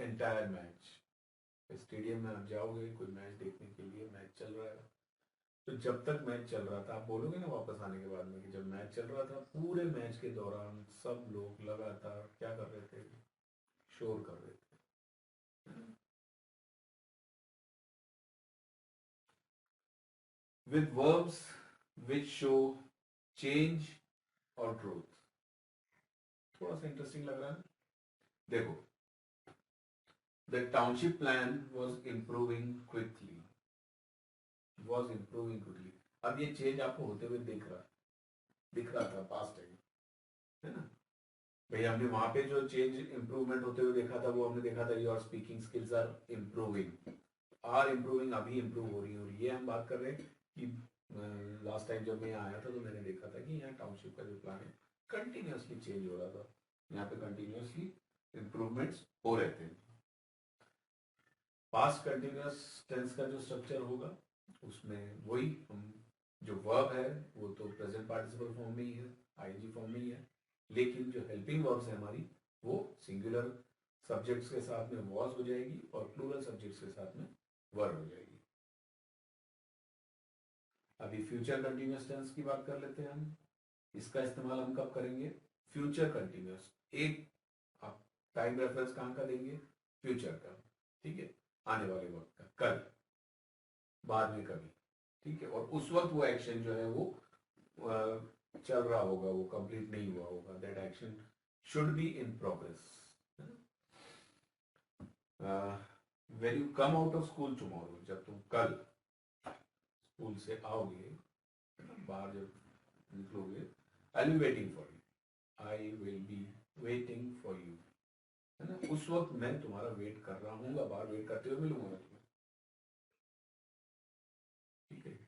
entire match. Stadium में आप जाओगे कोई मैच देखने के लिए, मैच चल रहा है, तो जब तक मैच चल रहा था, आप बोलोगे ना वापस आने के बाद में कि जब मैच चल रहा था, पूरे मैच के दौरान सब लोग लगातार क्या कर रहे थे, शोर कर रहे थे। With verbs which show change और growth, थोड़ा सा इंटरेस्टिंग लग रहा है। देखो, the township plan was improving quickly, was improving quickly, अब ये चेंज आपको होते हुए दिख रहा था, पास्ट है ना भाई। हमने वहां पे जो चेंज इंप्रूवमेंट होते हुए देखा था, वो हमने देखा था your speaking skills are improving, अभी इम्प्रूव हो रही है। और ये हम बात कर रहे हैं कि लास्ट टाइम जब मैं यहाँ आया था तो मैंने देखा था कि यहाँ टाउनशिप का जो प्लान है कंटिन्यूसली चेंज हो रहा था, यहाँ पे कंटिन्यूसली इम्प्रूवमेंट्स हो रहे थे। पास्ट कंटिन्यूअस टेंस का जो स्ट्रक्चर होगा उसमें वही, हम जो वर्ब है वो तो प्रेजेंट पार्टिसिपल फॉर्म में ही है, आईएनजी फॉर्म में ही है, लेकिन जो हेल्पिंग वर्ब्स है हमारी, वो सिंगुलर सब्जेक्ट्स के साथ में वॉज हो जाएगी और प्लूरल सब्जेक्ट्स के साथ में वर्ब हो जाएगी। अभी फ्यूचर कंटिन्यूअस टेंस की बात कर लेते हैं हम। इसका इस्तेमाल हम कब करेंगे, फ्यूचर कंटिन्यूअस, एक आप टाइम रेफरेंस कहाँ का देंगे, फ्यूचर का, ठीक है, आने वाले वक्त का, कल, बाद में कभी, ठीक है, और उस वक्त वो एक्शन जो है वो चल रहा होगा, वो कंप्लीट नहीं हुआ होगा, that action should be in progress. When you come out of school tomorrow, जब तुम कल स्कूल से आओगे, बाहर जब निकलोगे, I will be waiting for you, I will be waiting for you, है ना, उस वक्त मैं तुम्हारा वेट कर रहा हूँ, बाहर वेट करते हुए मिलूंगा मैं तुम्हें, ठीक है।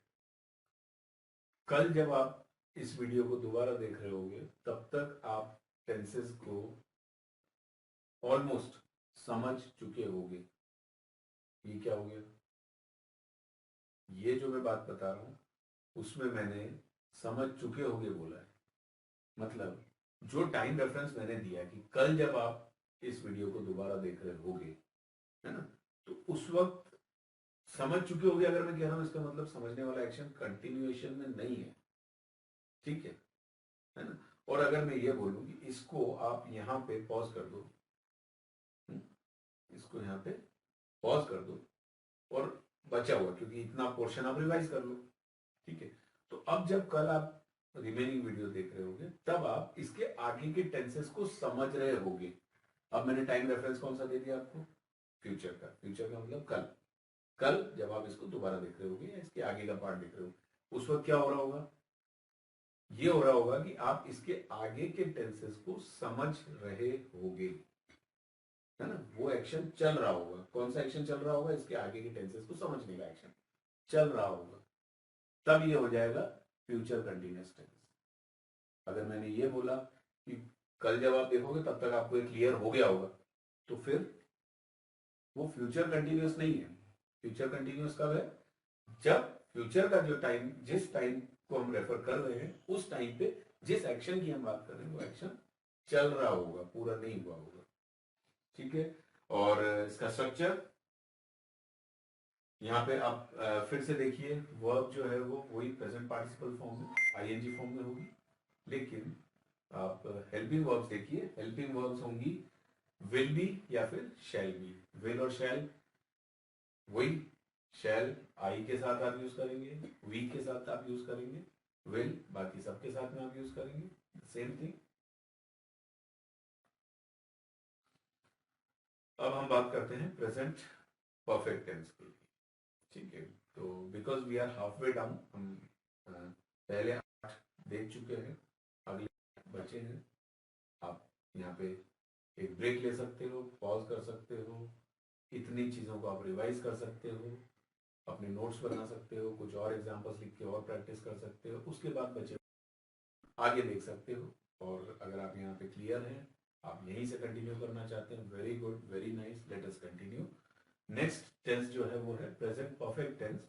कल जब आप इस वीडियो को दोबारा देख रहे होगे, तब तक आप टेंसेस को ऑलमोस्ट समझ चुके होगे। ये क्या हो गया, ये जो मैं बात बता रहा हूं उसमें मैंने समझ चुके होगे बोला है, मतलब जो टाइम रेफरेंस मैंने दिया कि कल जब आप इस वीडियो को दोबारा देख रहे होगे, है ना, तो उस वक्त समझ चुके होगे अगर मैं कह रहा हूं, इसका मतलब समझने वाला एक्शन कंटिन्यूएशन में नहीं है, ठीक है ना। और अगर मैं ये बोलूं कि इसको आप यहां पे पॉज कर दो, इसको यहां पे पॉज कर दो और बचा हुआ, क्योंकि इतना पोर्शन आप रिवाइज कर लो, ठीक है, तो अब जब कल आप रिमेनिंग वीडियो देख रहे होगे, तब आप इसके आगे के टेंसेस को समझ रहे होगे। अब मैंने टाइम रेफरेंस कौन सा दे दिया आपको, फ्यूचर का, फ्यूचर का मतलब कल, कल जब आप इसको दोबारा देख रहे होगे या इसके आगे का पार्ट देख रहे हो, उस वक्त क्या हो रहा होगा, ये हो रहा होगा कि आप इसके आगे के टेंसेस को समझ रहे होगे, है ना, वो एक्शन चल रहा होगा। कौन सा एक्शन चल रहा होगा, इसके आगे के टेंसेस को समझने का एक्शन चल रहा होगा, तब ये हो जाएगा फ्यूचर कंटिन्यूअस टेंस। अगर मैंने ये बोला कि कल जब आप देखोगे तब तक आपको ये क्लियर हो गया होगा, तो फिर वो फ्यूचर कंटिन्यूअस नहीं है। फ्यूचर कंटिन्यूअस कब है, जब फ्यूचर का जो टाइम, जिस टाइम को हम रेफर कर रहे हैं, उस टाइम पे जिस एक्शन की हम बात कर रहे हैं वो एक्शन चल रहा होगा, पूरा नहीं हुआ होगा, ठीक है। और इसका स्ट्रक्चर यहाँ पे आप फिर से देखिए, वर्ब जो है वो वही प्रेजेंट पार्टिसिपल फॉर्म में, आईएनजी फॉर्म में होगी, लेकिन आप हेल्पिंग वर्ब्स देखिए, हेल्पिंग वर्ब्स होंगी विल बी या फिर शैल बी। विल और शैल वही, शैल आई के साथ आप यूज करेंगे, वी के साथ आप यूज करेंगे, विल बाकी सबके साथ में आप यूज करेंगे, सेम थिंग। अब हम बात करते हैं प्रेजेंट परफेक्ट टेंस की, ठीक है। तो because we are half way down, हम पहले 8 देख चुके हैं, अगले बचे हैं। आप यहाँ पे एक ब्रेक ले सकते हो, पॉज कर सकते हो, इतनी चीज़ों को आप रिवाइज कर सकते हो, अपने नोट्स बना सकते हो, कुछ और एग्जांपल्स लिख के और प्रैक्टिस कर सकते हो, उसके बाद बचे आगे देख सकते हो। और अगर आप यहाँ पे क्लियर हैं, आप यहीं से कंटिन्यू करना चाहते हैं, very good, very nice, let us continue. Next tense जो है वो है प्रेजेंट परफेक्ट टेंस।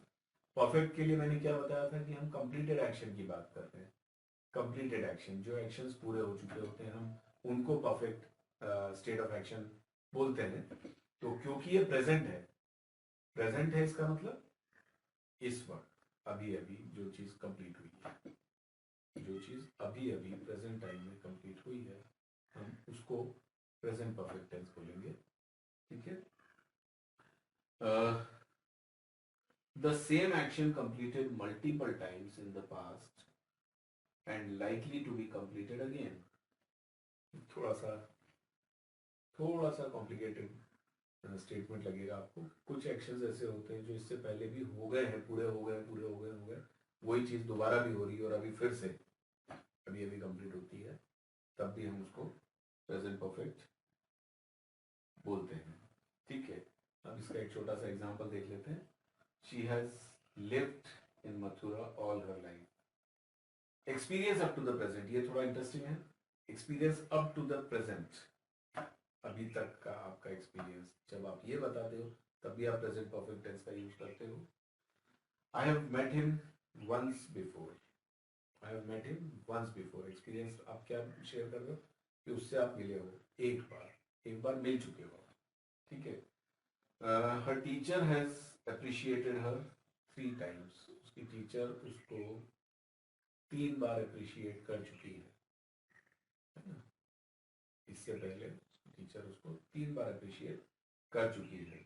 परफेक्ट के लिए मैंने क्या बताया था कि हम कंप्लीटेड एक्शन की बात कर रहे हैं। कंप्लीटेड एक्शन, जो एक्शंस पूरे हो चुके होते हैं, हम उनको परफेक्ट स्टेट ऑफ एक्शन बोलते हैं। तो क्योंकि ये प्रेजेंट है, प्रेजेंट है इसका मतलब इस वक्त अभी अभी जो चीज कंप्लीट हुई है, जो चीज अभी अभी प्रेजेंट टाइम में कंप्लीट हुई है, हम उसको प्रेजेंट परफेक्ट टेंस बोलेंगे, ठीक है। The same action completed multiple times in the past and likely to be completed again. थोड़ा सा कॉम्प्लिकेटेड स्टेटमेंट लगेगा आपको। कुछ एक्शंस ऐसे होते हैं जो इससे पहले भी हो गए हैं, पूरे हो गए, वही चीज दोबारा भी हो रही है और अभी फिर से अभी अभी कंप्लीट होती है, तब भी हम उसको प्रेजेंट परफेक्ट बोलते हैं, ठीक है। अब इसका एक छोटा सा एग्जांपल देख लेते हैं। She has lived in Mathura all her life. Experience up to the present, ये थोड़ा इंटरेस्टिंग है। Experience up to the present, अभी तक का आपका एक्सपीरियंस, जब आप ये बताते हो तब भी आप प्रेजेंट परफेक्ट टेंस का यूज करते हो। I have met him once before, I have met him once before, experience आप क्या शेयर कर रहे हो कि उससे आप मिले हो एक बार मिल चुके हो, ठीक है। Her teacher has appreciated her 3 times, उसकी टीचर उसको 3 बार अप्रिशिएट कर चुकी है ना? इससे पहले टीचर उसको 3 बार अप्रिशिएट कर चुकी है.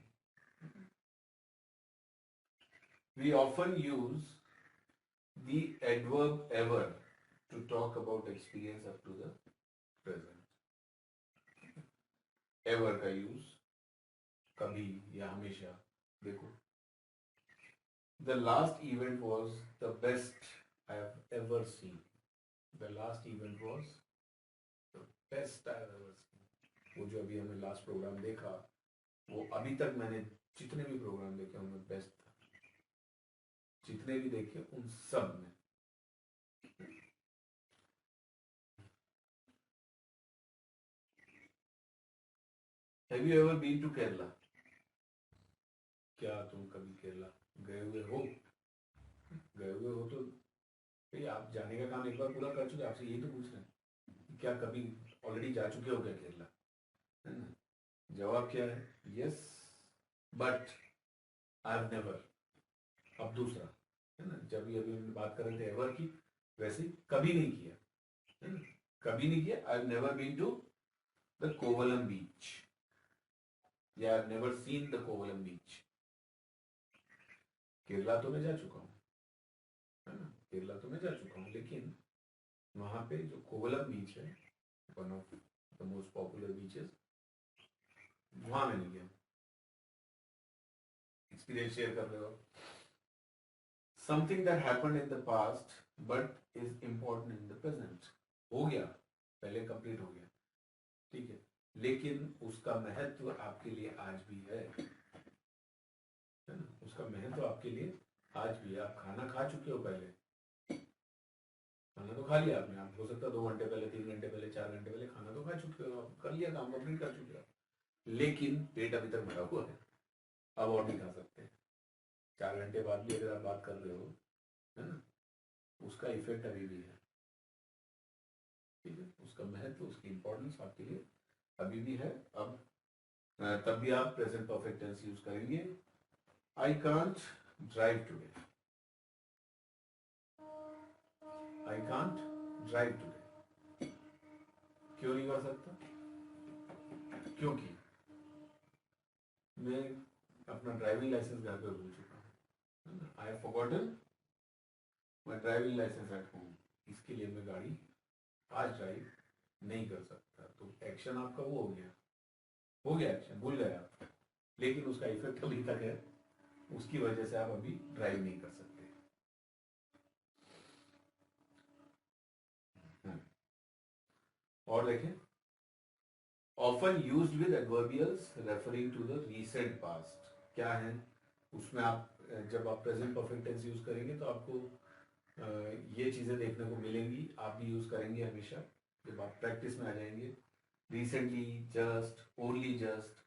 We often use the adverb ever to talk about experience up to the present. Ever का use कभी या हमेशा. देखो, the last event was the best I have ever seen. The last event was the best I have ever seen. वो जो अभी हमने last programme देखा, वो अभी तक मैंने जितने भी प्रोग्राम देखे उनमें बेस्ट था. जितने भी देखे उन सब में. Have you ever been to Kerala? क्या तुम कभी केरला गए हुए हो? गए हुए हो तो भाई आप जाने का काम एक बार पूरा कर चुके. आपसे यही तो पूछ रहे हैं, क्या कभी ऑलरेडी जा चुके हो क्या केरला? है ना? जवाब क्या है? Yes, but I have never. अब दूसरा है ना, जब भी अभी बात कर रहे थे एवर की, वैसे कभी नहीं किया. है ना? कभी नहीं किया. I have never been to the Kovalam beach, या I have never seen the Kovalam beach. Kerala तो मैं जा चुका हूँ, है ना, केरला तो मैं जा चुका हूँ, लेकिन वहां पे जो कोवलम बीच है, one of the most popular beaches, वहां मैं नहीं गया. एक्सपीरियंस शेयर कर रहे हो. Something that happened in the past but is important in the present. हो गया, पहले कंप्लीट हो गया, ठीक है, लेकिन उसका महत्व आपके लिए आज भी है ना? उसका महत्व आपके लिए आज भी है. आप खाना खा चुके हो पहले, खाना तो खा लिया आपने. आप हो सकता है 2 घंटे पहले, 3 घंटे पहले, 4 घंटे पहले खाना तो खा चुके हो, आप कर लिया, काम कंप्लीट कर चुके हो, लेकिन पेट अभी तक भरा हुआ है. अब और नहीं खा सकते. 4 घंटे बाद भी अगर आप बात कर रहे हो, है ना, उसका इफेक्ट अभी भी है. ठीक है, उसका महत्व, उसकी इंपॉर्टेंस आपके लिए अभी भी है. अब तब भी आप प्रेजेंट परफेक्ट टेंस यूज करेंगे. I can't drive today. I can't drive today. क्यों नहीं कर सकता? क्योंकि मैं अपना ड्राइविंग लाइसेंस घर पे भूल चुका हूँ. I have forgotten my driving licence at home. इसके लिए मैं गाड़ी आज ड्राइव नहीं कर सकता. तो एक्शन आपका वो हो गया एक्शन, भूल गए आप, लेकिन उसका इफेक्ट अभी तक है. उसकी वजह से आप अभी ड्राइव नहीं कर सकते. और देखें, often used with adverbials referring to the recent past. क्या है उसमें? आप जब आप प्रेजेंट परफेक्ट टेंस यूज करेंगे तो आपको ये चीजें देखने को मिलेंगी. आप भी यूज करेंगे हमेशा जब आप प्रैक्टिस में आ जाएंगे. Recently, just, only just.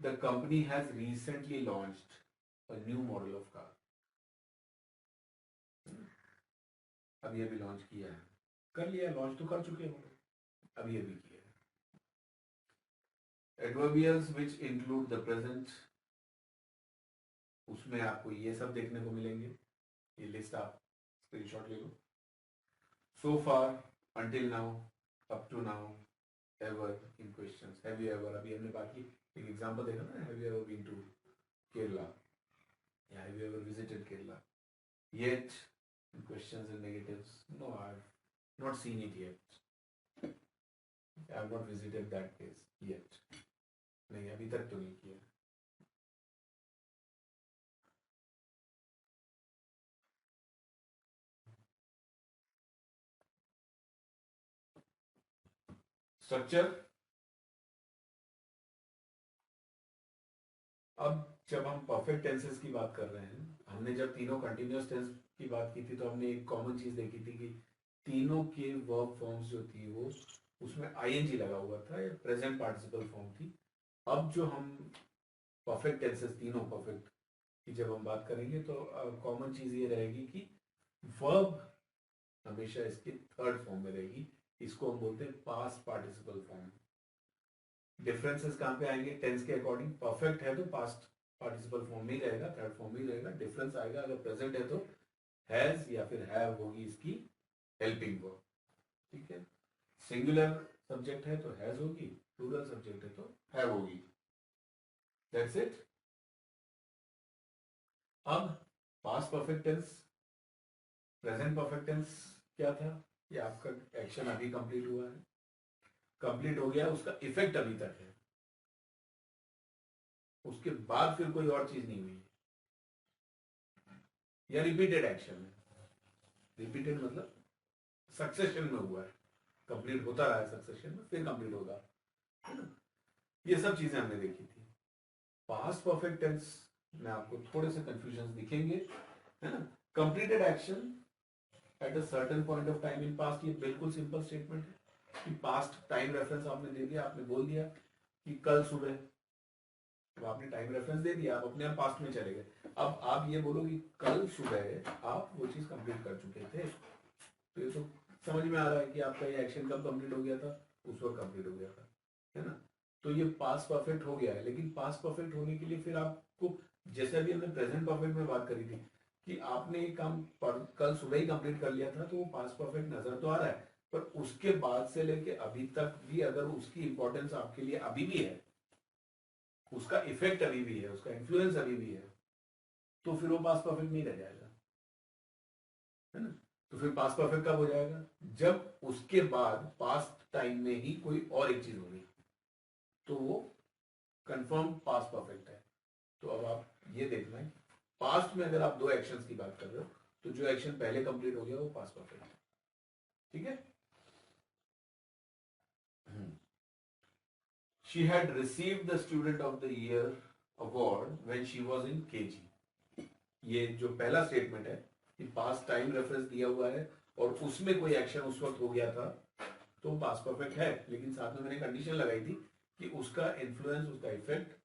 The company has recently launched a new model of car. अभी अभी लॉन्च किया है, कर लिया, लॉन्च तो कर चुके हो, अभी अभी किया है. Adverbials which include the present, उसमें आपको ये सब देखने को मिलेंगे. ये लिस्ट आप स्क्रीनशॉट ले लो. So far, until now, up to now, ever in questions. Have you ever, अभी हमने बात की, एक एग्जांपल देखा ना, have you ever been to Kerala, या have you ever visited Kerala. Yet in questions and negatives, no, I've not seen it yet. I have not visited that place yet. नहीं, अभी तक तो नहीं किया. स्ट्रक्चर. अब जब हम परफेक्ट टेंसेस की बात कर रहे हैं, हमने जब तीनों कंटिन्यूअस टेंस की बात की थी तो हमने एक कॉमन चीज देखी थी कि तीनों के वर्ब फॉर्म्स जो थी वो उसमें आईएनजी लगा हुआ था, या प्रेजेंट पार्टिसिपल फॉर्म थी. अब जो हम परफेक्ट टेंसेस तीनों परफेक्ट की जब हम बात करेंगे तो कॉमन चीज ये रहेगी कि वर्ब हमेशा इसके थर्ड फॉर्म में रहेगी. इसको हम बोलते हैं पास्ट पार्टिसिपल फॉर्म. डिफरेंसेस कहाँ पे आएंगे? टेंस के अकॉर्डिंग. परफेक्ट है तो पास्ट पार्टिसिपल फॉर्म में ही रहेगा, थर्ड फॉर्म में ही रहेगा. डिफरेंस आएगा अगर प्रेजेंट है तो हैज या फिर हैव होगी इसकी हेल्पिंग वर्ब. ठीक है. सिंगुलर सब्जेक्ट है तो हैज होगी, प्लूरल सब्जेक्ट है तो हैव होगी। That's it. अब past perfect tense, present perfect tense क्या था? ये आपका एक्शन अभी कंप्लीट हुआ है, कंप्लीट हो गया, उसका इफेक्ट अभी तक है, उसके बाद फिर कोई और चीज नहीं हुई है, या रिपीटेड एक्शन है। रिपीटेड मतलब सक्सेशन में हुआ है, कंप्लीट होता रहा है सक्सेशन में, फिर कंप्लीट होगा, है ना? ये सब चीजें हमने देखी थी। पास्ट परफेक्ट टेंस में आपको थोड़े से कंफ्यूजन दिखेंगे, है ना? Completed action at a certain point of time in past, ये बिल्कुल सिंपल स्टेटमेंट है कि पास्ट टाइम रेफरेंस आपने दे दिया, आपने बोल दिया कि कल सुबह, तो आपने टाइम रेफरेंस दे दिया, आप अपने आप पास्ट में चले गए। अब आप ये बोलो कि कल सुबह आप वो चीज कंप्लीट कर चुके थे, तो ये तो समझ में आ रहा है कि आपका ये एक्शन कब कंप्लीट हो गया था, उस वक्त कंप्लीट हो गया था, है ना? तो ये पास्ट परफेक्ट हो गया है। लेकिन पास्ट परफेक्ट होने के लिए फिर आपको, जैसे अभी हमने प्रेजेंट परफेक्ट में बात करी थी कि आपने एक काम कल सुबह ही कंप्लीट कर लिया था, तो वो पास्ट परफेक्ट नजर तो आ रहा है, पर उसके बाद से लेके अभी तक भी अगर उसकी इंपॉर्टेंस आपके लिए अभी भी है, उसका इफेक्ट अभी भी है, उसका इन्फ्लुएंस अभी भी है, तो फिर वो पास्ट परफेक्ट नहीं रह जाएगा, है ना? तो फिर पास्ट परफेक्ट कब हो जाएगा? जब उसके बाद पास्ट टाइम में ही कोई और एक चीज होगी, तो वो कंफर्म पास्ट परफेक्ट है। तो अब आप ये देखना है, पास्ट में अगर आप दो एक्शंस की बात कर रहे हो, तो जो एक्शन पहले कंप्लीट हो गया वो पास्ट परफेक्ट है, ठीक है? She had received the Student of the Year award when she was in KG. ये जो पहला स्टेटमेंट है कि पास्ट टाइम रेफरेंस दिया हुआ है और उसमें कोई एक्शन उस वक्त हो गया था, तो पास्ट परफेक्ट है। लेकिन साथ में मैंने कंडीशन लगाई थी कि उसका इन्फ्लुएंस, उसका इफेक्ट,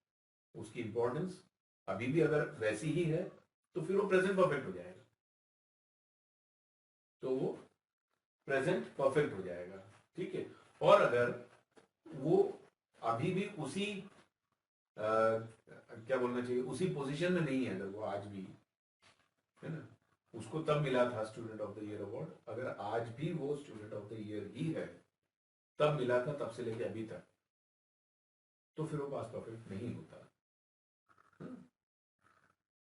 उसकी इंपॉर्टेंस अभी भी अगर वैसी ही है, तो फिर वो प्रेजेंट परफेक्ट हो जाएगा, तो वो प्रेजेंट परफेक्ट हो जाएगा, ठीक है? और अगर वो अभी भी उसी क्या बोलना चाहिए, उसी पोजीशन में नहीं है, अगर वो आज भी, है ना, उसको तब मिला था student of the year award, अगर आज भी वो स्टूडेंट ऑफ द ईयर ही है, तब मिला था, तब से लेके अभी तक, तो फिर वो पास परफेक्ट नहीं होता, है ना?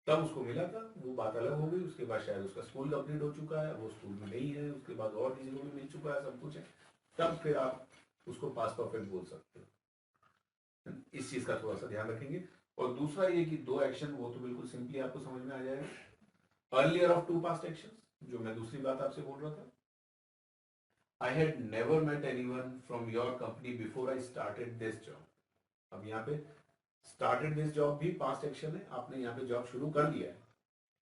तब उसको मिला था, वो बात अलग हो गई, उसके बाद शायद उसका स्कूल कंप्लीट हो चुका है, वो स्कूल में नहीं है, उसके बाद और किसी को भी मिल चुका है, सब कुछ है, तब फिर आप उसको पास परफेक्ट बोल सकते हो। इस चीज का थोड़ा सा ध्यान रखेंगे। और दूसरा ये कि दो एक्शन, वो तो बिल्कुल सिंपली आपको समझ में आ जाएगा। Earlier of two past action, जो मैं दूसरी बात आपसे बोल रहा था, I had never met anyone from your company before I started this job. अब यहाँ पे started this job भी पास्ट एक्शन है, आपने यहाँ पे जॉब शुरू कर लिया है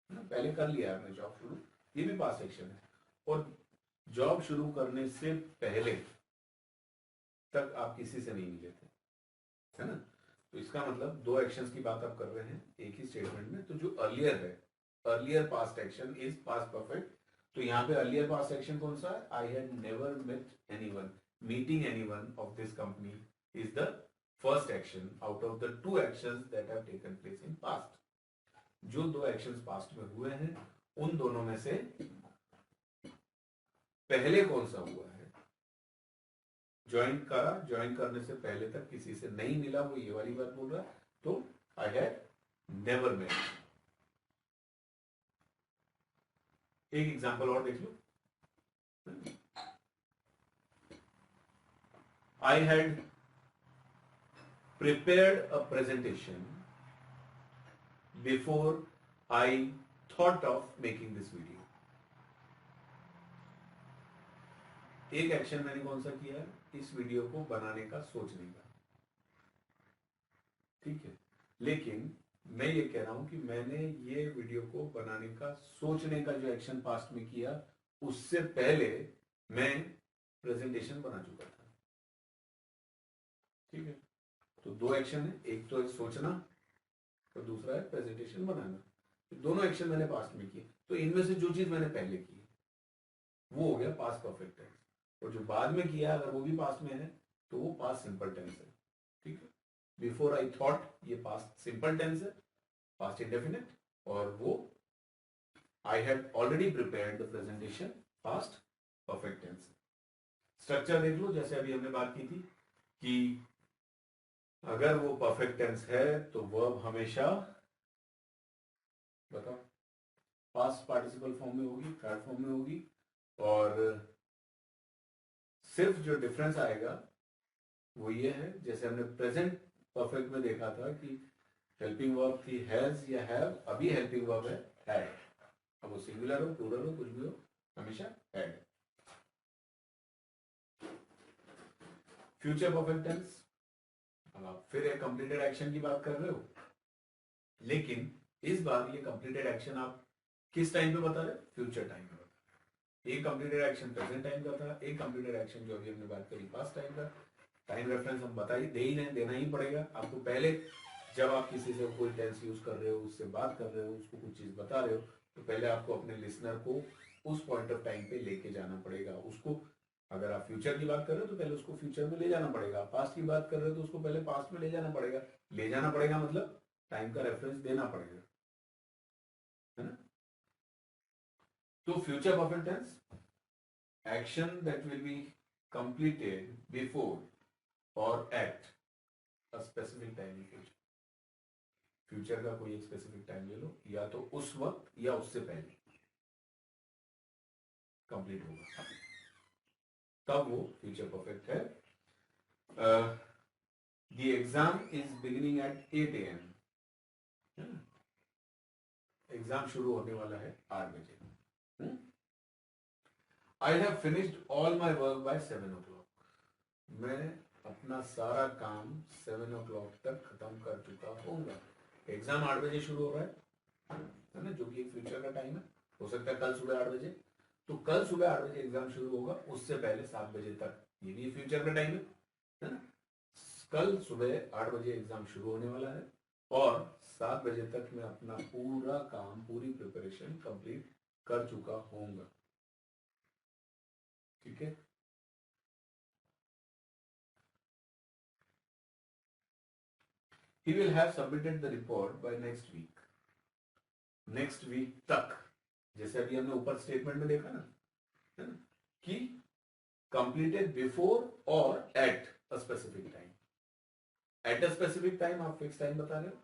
ना, पहले कर लिया है आपने जॉब शुरू, ये भी पास्ट एक्शन है। और जॉब शुरू करने से पहले तक आप किसी से नहीं मिले थे, है ना? तो इसका मतलब दो एक्शंस की बात आप कर रहे हैं एक ही स्टेटमेंट में, तो जो अर्लियर है, earlier past action is past perfect. तो यहाँ पे अर्लियर पास्ट एक्शन कौन सा है? I had never met anyone, meeting anyone of this company is the first action out of the two actions that have taken place in past. जो दो actions past में हुए हैं, उन दोनों में से पहले कौन सा हुआ है? ज्वाइन करा, ज्वाइन करने से पहले तक किसी से नहीं मिला, वो ये वाली बात बोल रहा है, तो आई हैड नेवर मेट। एक एग्जांपल और देख लो, I had prepared a presentation before I thought of making this video. एक एक्शन मैंने कौन सा किया है? इस वीडियो को बनाने का, सोचने का, ठीक है? लेकिन मैं ये कह रहा हूं कि मैंने ये वीडियो को बनाने का, सोचने का जो एक्शन पास्ट में किया, उससे पहले मैं प्रेजेंटेशन बना चुका था, ठीक है? तो दो एक्शन है, एक तो है सोचना और दूसरा है प्रेजेंटेशन बनाना। तो दोनों एक्शन मैंने पास्ट में किए, तो इनमें से जो चीज मैंने पहले की वो हो गया पास्ट परफेक्ट टेंस, और जो बाद में किया अगर वो भी पास्ट में है, तो वो पास्ट सिंपल टेंस है, ठीक है? बिफोर आई थॉट, ये पास्ट सिंपल टेंस है, पास्ट इंडेफिनिट, और वो I had already prepared the presentation, past perfect tense. Structure देख लो, जैसे अभी हमने बात की थी कि अगर वो परफेक्ट टेंस है तो वर्ब हमेशा, बताओ, पास्ट पार्टिसिपल फॉर्म में होगी, थर्ड फॉर्म में होगी, और सिर्फ जो डिफरेंस आएगा वो ये है, जैसे हमने प्रेजेंट परफेक्ट में देखा था कि हेल्पिंग वर्ब थी हैज या हैव, अभी हेल्पिंग वर्ब है हैड। अब वो सिंगुलर हो, प्लूरल हो, कुछ भी हो, हमेशा हैड। फ्यूचर परफेक्ट टेंस, अब आप फिर एक कंप्लीटेड एक्शन की बात कर रहे हो, लेकिन इस बार ये कंप्लीटेड एक्शन आप किस टाइम पे बता रहे हो? फ्यूचर टाइम पे बता रहे हो। एक कंप्लीटेड एक्शन प्रेजेंट टाइम का था, एक कंप्लीटेड एक्शन जो अभी हमने बात करी पास्ट टाइम का। टाइम रेफरेंस हम बता ही दे ही नहीं, देना ही पड़ेगा आपको पहले। जब आप किसी से कोई टेंस यूज कर रहे हो, उससे बात कर रहे हो, उसको कुछ चीज बता रहे हो, तो पहले आपको अपने लिसनर को उस पॉइंट ऑफ टाइम पे लेके जाना पड़ेगा। उसको, अगर आप फ्यूचर की बात कर रहे हो तो पहले उसको फ्यूचर में ले जाना पड़ेगा, पास्ट की बात कर रहे हो तो उसको पहले पास्ट में ले जाना पड़ेगा। ले जाना पड़ेगा मतलब टाइम का रेफरेंस देना पड़ेगा, है ना? तो future perfect tense, action that will be completed before और at a specific time in future. Future का कोई एक स्पेसिफिक टाइम ले लो, या तो उस वक्त या उससे पहले कंप्लीट होगा, तब वो फ्यूचर परफेक्ट है। The exam is beginning eight 8 AM। Exam शुरू होने वाला है 8 बजे। I have finished all my work by 7 o'clock। मैं अपना सारा काम 7 o'clock तक खत्म कर चुका होऊंगा। एग्जाम 8 बजे शुरू हो रहा है ना, जो कि एक फ्यूचर का टाइम है। हो सकता है कल सुबह 8 बजे, तो कल सुबह 8 बजे एग्जाम शुरू होगा, उससे पहले 7 बजे तक, ये भी फ्यूचर का टाइम है ना। कल सुबह 8 बजे एग्जाम शुरू होने वाला है और 7 बजे तक मैं अपना पूरा काम, पूरी प्रिपरेशन कंप्लीट कर चुका होऊंगा। ठीक है। He will have submitted the report by next week। Next week तक, जैसे अभी हमने ऊपर स्टेटमेंट में देखा ना, है ना, कि कंप्लीटेड बिफोर और at a specific time. At a specific time आप फिक्स टाइम बता रहे हो,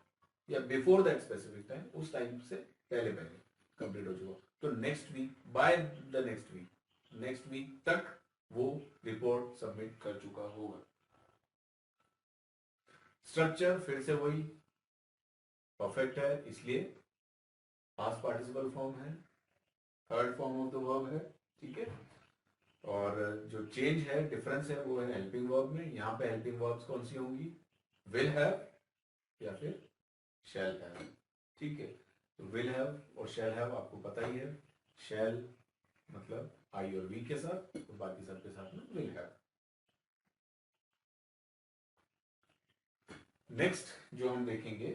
या बिफोर दैट स्पेसिफिक टाइम, उस टाइम से पहले पहले कंप्लीट हो चुका। तो next week, by the next week तक वो रिपोर्ट सबमिट कर चुका होगा। स्ट्रक्चर फिर से वही, परफेक्ट है इसलिए पास्ट पार्टिसिपल फॉर्म है, third form of the verb है। ठीक है। और जो चेंज है, डिफरेंस है, वो है हेल्पिंग वर्ब में। यहां पे हेल्पिंग वर्ब्स कौन सी होंगी? विल हैव या फिर शैल हैव। ठीक है। तो विल हैव और शैल हैव आपको पता ही है। शैल मतलब आई और वी के साथ, तो बाकी सब के साथ में विल हैव। नेक्स्ट जो हम देखेंगे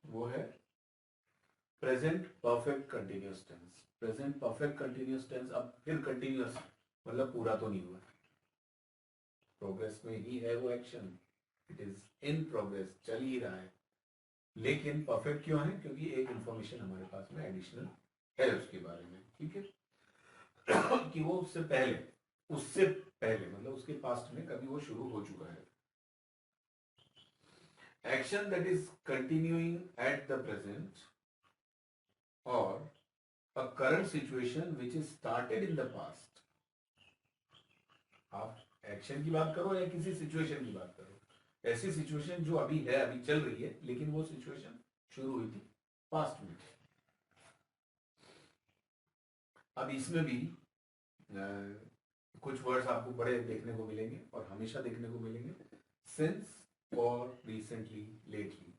वो है present perfect continuous tense. Present perfect continuous tense, अब फिर कंटिन्यूअस मतलब पूरा तो नहीं हुआ, प्रोग्रेस में ही है वो action, it is in progress, चल ही रहा है। लेकिन परफेक्ट क्यों है? क्योंकि एक इंफॉर्मेशन हमारे पास में एडिशनल है उसके बारे में। ठीक है। कि वो उससे पहले मतलब उसके पास्ट में कभी वो शुरू हो चुका है। Action that is continuing at the present और a current situation which is started in the past। आप एक्शन की बात करो या किसी सिचुएशन की बात करो, ऐसी सिचुएशन जो अभी है, अभी चल रही है, लेकिन वो सिचुएशन शुरू हुई थी पास्ट में। अब इसमें भी कुछ वर्ड्स आपको बड़े देखने को मिलेंगे और हमेशा देखने को मिलेंगे, सिंस और रिसेंटली, लेटली।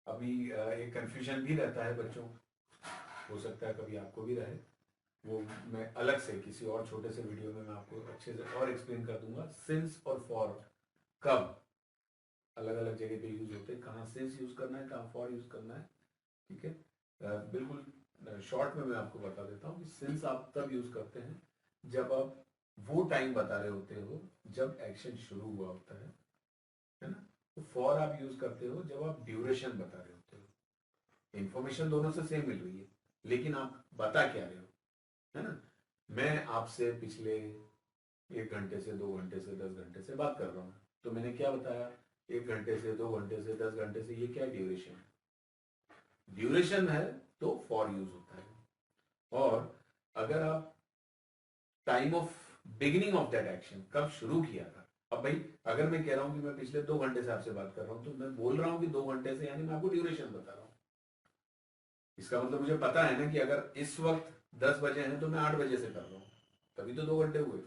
अभी एक कंफ्यूजन भी रहता है बच्चों, हो सकता है कभी आपको भी रहे, वो मैं अलग से किसी और छोटे से वीडियो में मैं आपको अच्छे से और एक्सप्लेन कर दूंगा। सिंस और फॉर कब अलग अलग जगह पे यूज होते हैं, कहाँ सिंस यूज करना है, कहाँ फॉर यूज करना है। ठीक है। बिल्कुल शॉर्ट में मैं आपको बता देता हूँ कि सिंस आप तब यूज करते हैं जब आप वो टाइम बता रहे होते हो जब एक्शन शुरू हुआ होता है ना। तो फॉर आप यूज करते हो जब आप ड्यूरेशन बता रहे होते हो। इंफॉर्मेशन दोनों से सेम मिल रही है, लेकिन आप बता क्या रहे हो, है ना। मैं आपसे पिछले 1 घंटे से 2 घंटे से 10 घंटे से बात कर रहा हूं, तो मैंने क्या बताया, 1 घंटे से 2 घंटे से 10 घंटे से, ये क्या ड्यूरेशन है। ड्यूरेशन है तो फॉर यूज होता है। और अगर आप time of beginning of that action, कब शुरू किया था। अब भाई अगर मैं कह रहा हूं कि मैं पिछले 2 घंटे से आपसे बात कर रहा हूं, तो मैं बोल रहा हूं कि 2 घंटे से, यानी मैं आपको ड्यूरेशन बता रहा हूं। इसका मतलब मुझे पता है ना कि अगर इस वक्त 10 बजे हैं तो मैं 8 बजे से कर रहा हूं, तभी तो 2 घंटे हुए।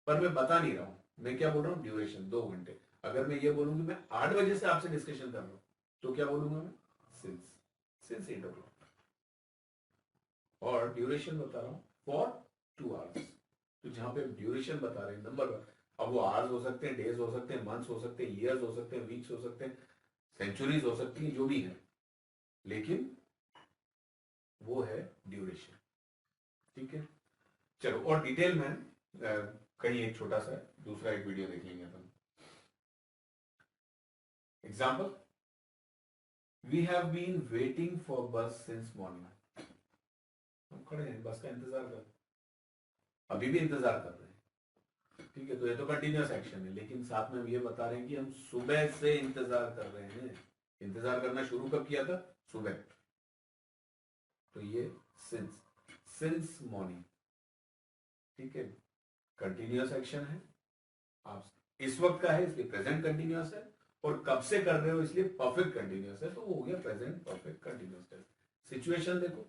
पर मैं बता नहीं रहा हूं, मैं क्या बोल रहा हूं, ड्यूरेशन 2 घंटे। अगर मैं ये बोलूं कि मैं 8 बजे से आपसे डिस्कशन कर रहा हूं, तो क्या बोलूंगा मैं, सिंस 8 o'clock। और ड्यूरेशन बता रहा हूं फॉर 2 hours। तो जहां पे ड्यूरेशन बता रहे हैं, नंबर पर, अब वो आवर्स हो सकते हैं, डेज हो सकते हैं, मंथ्स हो सकते हैं, ईयर्स हो सकते हैं, वीक्स हो सकते हैं, सेंचुरीज हो सकती हैं, जो भी है, लेकिन वो है ड्यूरेशन। ठीक है, चलो और डिटेल में कहीं एक छोटा सा दूसरा एक वीडियो देख लेंगे अपन। Example, we have been waiting for bus since morning. हम खड़े हैं, बस का इंतजार कर, अभी भी इंतजार कर रहे हैं। ठीक है, तो ये तो कंटिन्यूअस एक्शन है, लेकिन साथ में ये बता रहे हैं कि हम सुबह से इंतजार कर रहे हैं। इंतजार करना शुरू कब किया था, सुबह। तो ये सिंस, सिंस मॉर्निंग। ठीक है, कंटिन्यूअस एक्शन है, आप इस वक्त का है इसलिए प्रेजेंट कंटिन्यूअस है, और कब से कर रहे हो इसलिए परफेक्ट कंटिन्यूअस है, तो वो हो गया present perfect continuous tense. Situation देखो,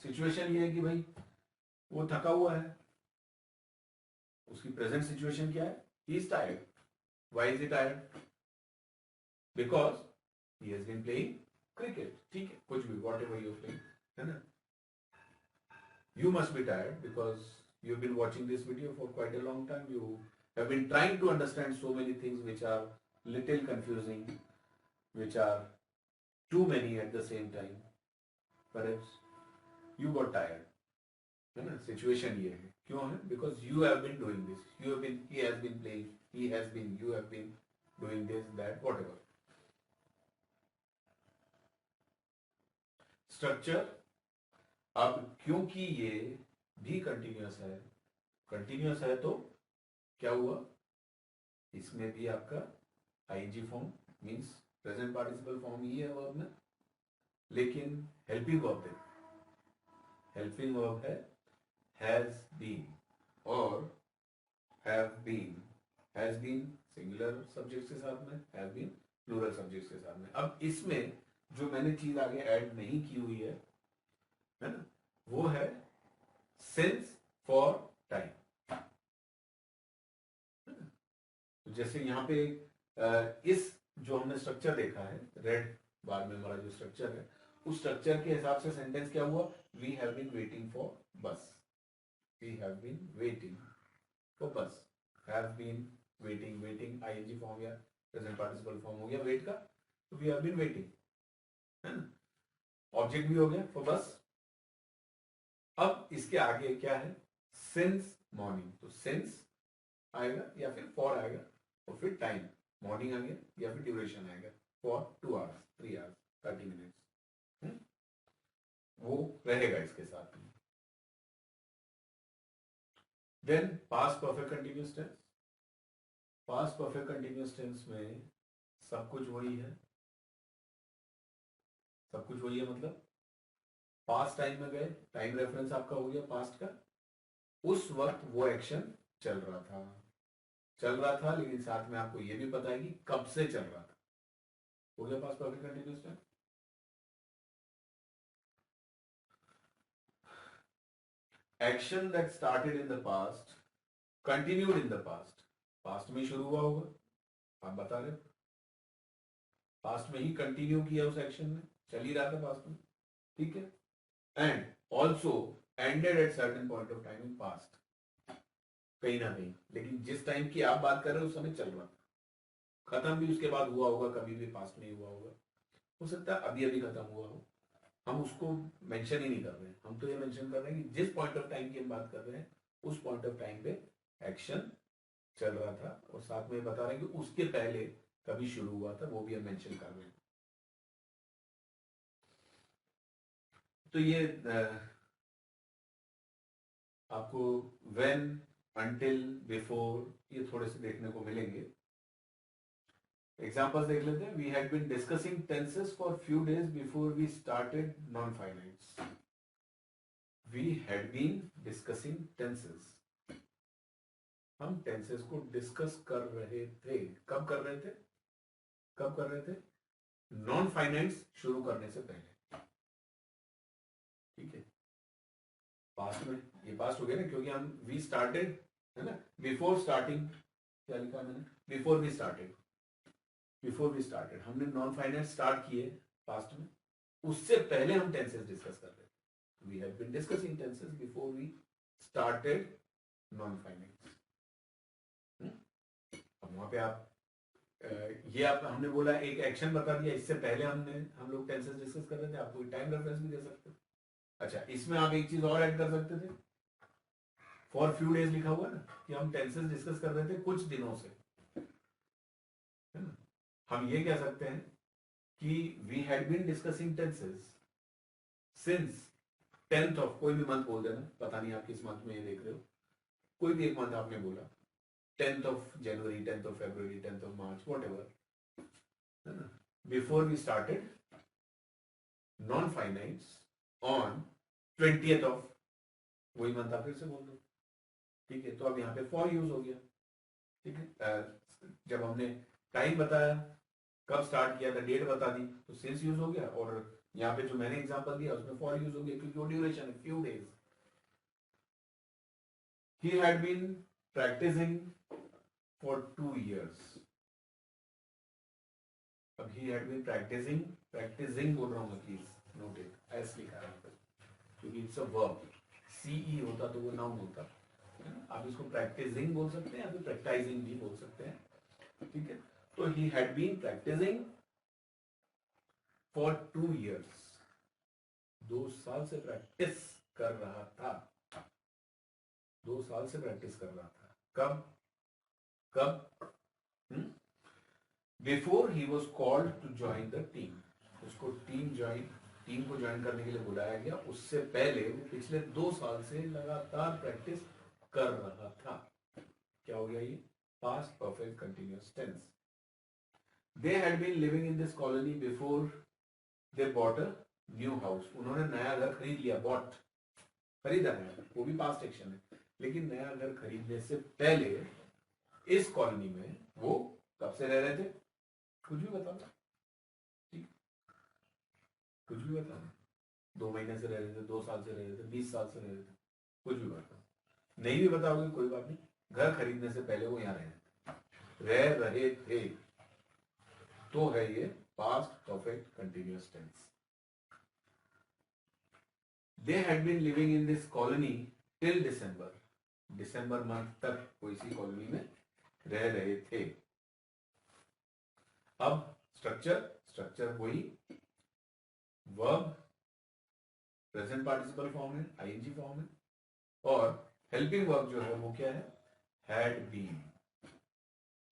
सिचुएशन ये है कि भाई वो थका हुआ है, उसकी प्रेजेंट सिचुएशन क्या है, he is tired. Why is he tired, because he has been playing cricket. ठीक है, कुछ भी, वॉट एवर यू प्लेइंग, है ना। You must be tired because you've been watching this video for quite a long time. You have been trying to understand so many things which are little confusing, which are too many at the same time. Perhaps you got tired. है ना, situation ये है, क्यों है, because you have been doing this, you have been, he has been playing, he has been, you have been doing this that whatever. Structure, अब क्योंकि ये भी कंटिन्यूअस है तो क्या हुआ, इसमें भी आपका ING form means present participle form ही है वर्ब में, लेकिन हेल्पिंग वर्ब है, हेल्पिंग वर्ब है हैज बीन और have been. Has been singular subject के साथ में, हैव बीन प्लूरल सब्जेक्ट के साथ में। अब इसमें जो मैंने चीज आगे ऐड नहीं की हुई है ना, वो है सिंस फॉर टाइम। तो जैसे यहाँ पे इस जो हमने स्ट्रक्चर देखा है, रेड बार में हमारा जो स्ट्रक्चर है, उस स्ट्रक्चर के हिसाब से सेंटेंस क्या हुआ, we have been waiting for bus, we have been waiting for bus, have been waiting, waiting ING form या प्रेजेंट पार्टिसिपल फॉर्म हो गया वेट का, तो वी हैव बीन वेटिंग, है ना। ऑब्जेक्ट भी हो गया फॉर बस। अब इसके आगे क्या है, सिंस मॉर्निंग, तो सिंस आएगा या फिर फॉर आएगा, और फिर टाइम, मॉर्निंग आ गया या फिर ड्यूरेशन आएगा, फॉर 2 hours 3 hours 30 minutes, वो रहेगा इसके साथ में। Then past perfect continuous tense, past perfect continuous tense में सब कुछ वही है, सब कुछ वही है, मतलब पास्ट टाइम में गए, टाइम रेफरेंस आपका हो गया पास्ट का, उस वक्त वो एक्शन चल रहा था, लेकिन साथ में आपको ये भी पता है कि कब से चल रहा था, हो गया past perfect continuous tense. Action that started in the past continued in the past, past में शुरू हुआ होगा, आप बता रहे, पास्ट में ही कंटिन्यू किया उस एक्शन ने, चल ही रहा था पास्ट में, ठीक है। And also ended at certain point of time in past, कहीं ना कहीं, लेकिन जिस टाइम की आप बात कर रहे हो उस समय चल रहा था, खत्म भी उसके बाद हुआ होगा, कभी भी पास्ट में ही हुआ होगा, हो सकता है अभी अभी खत्म हुआ हो, हम उसको मेंशन ही नहीं कर रहे हैं, हम तो ये मेंशन कर रहे हैं कि जिस पॉइंट ऑफ टाइम की हम बात कर रहे हैं उस पॉइंट ऑफ टाइम पे एक्शन चल रहा था, और साथ में बता रहे हैं कि उसके पहले कभी शुरू हुआ था, वो भी हम मेंशन कर रहे हैं। तो ये आपको when, until, before ये थोड़े से देखने को मिलेंगे. एग्जाम्पल्स देख लेते हैं. We had been discussing tenses for few days before we started non finites. We had been discussing tenses. हम टेंसेस को डिस्कस कर रहे थे. कब कर रहे थे? कब कर रहे थे? नॉन फाइनाइट्स शुरू करने से पहले. ठीक है, पास्ट में. ये पास्ट हो गया ना, क्योंकि हम वी स्टार्टेड है ना. बिफोर स्टार्टिंग क्या लिखा मैंने? Before we started. Before we started हमने नॉन फाइनेंस स्टार्ट किए पास्ट में. उससे पहले हम टेंसेस डिस्कस कर रहे थे. We have been discussing tenses before we started non finance. अब वहां पे आप ये आप हमने बोला एक एक्शन बता दिया. इससे पहले हम लोग टेंसेस डिस्कस कर रहे थे. आप कोई टाइम रेफरेंस भी दे सकते हो. अच्छा, इसमें आप एक चीज और ऐड कर सकते थे. फॉर फ्यू डेज लिखा हुआ ना, कि हम टेंसेस डिस्कस कर रहे थे कुछ दिनों से, है ना. हम ये कह सकते हैं कि we had been discussing tenses since 10th of, कोई भी मंथ बोल देना, पता नहीं आप किस मंथ में ये देख रहे हो. कोई भी एक मंथ आपने बोला, 10th of January, 10th of February, 10th of March, what ever ना. Before we started non finites on 20th of, वही मंथ आप फिर से बोल दो. ठीक है, तो अब यहाँ पे फॉर यूज हो गया. ठीक है, जब हमने टाइम बताया, कब स्टार्ट किया था, डेट बता दी, तो सिंस यूज हो गया. और यहाँ पे जो मैंने एग्जांपल दिया उसमें फॉर यूज हो गया, क्योंकि वो ड्यूरेशन है, few days. He had been practising for 2 years. अब he had been practising, practising बोल रहा हूँ प्लीज नोट इट, एस लिखा है क्योंकि इट्स अ वर्ब. सीई होता तो वो नाउन होता. आप इसको प्रैक्टिसिंग बोल सकते हैं या फिर प्रैक्टाइजिंग भी बोल सकते हैं. ठीक है, तो he had been practising for 2 years. 2 साल से प्रैक्टिस कर रहा था. 2 साल से प्रैक्टिस कर रहा था. कब? कब? Before he was called to join the team. उसको टीम को ज्वाइन करने के लिए बुलाया गया. उससे पहले वो पिछले 2 साल से लगातार प्रैक्टिस कर रहा था. क्या हो गया ये? Past perfect continuous tense. They had been living in this colony before they bought a new house. उन्होंने नया घर खरीद लिया. बॉट, खरीदा नया, वो भी पास्ट एक्शन है. लेकिन नया घर खरीदने से पहले इस कॉलोनी में वो कब से रह रहे थे? कुछ भी बताओ. ठीक, कुछ भी बताओ. 2 महीने से रह रहे थे, 2 साल से रह रहे थे, 20 साल से रह रहे थे, कुछ भी बताओ. नहीं भी बताओगे कोई बात नहीं. घर खरीदने से पहले वो यहाँ रह रहे थे, तो है ये past perfect continuous tense. They had been living in this colony till December. दिसंबर मंथ तक वो इसी कॉलोनी में रह रहे थे. अब स्ट्रक्चर वही, वर्ब प्रेजेंट पार्टिसिपल फॉर्म है, आईएनजी फॉर्म है. और हेल्पिंग वर्ब जो है वो क्या है? Had been.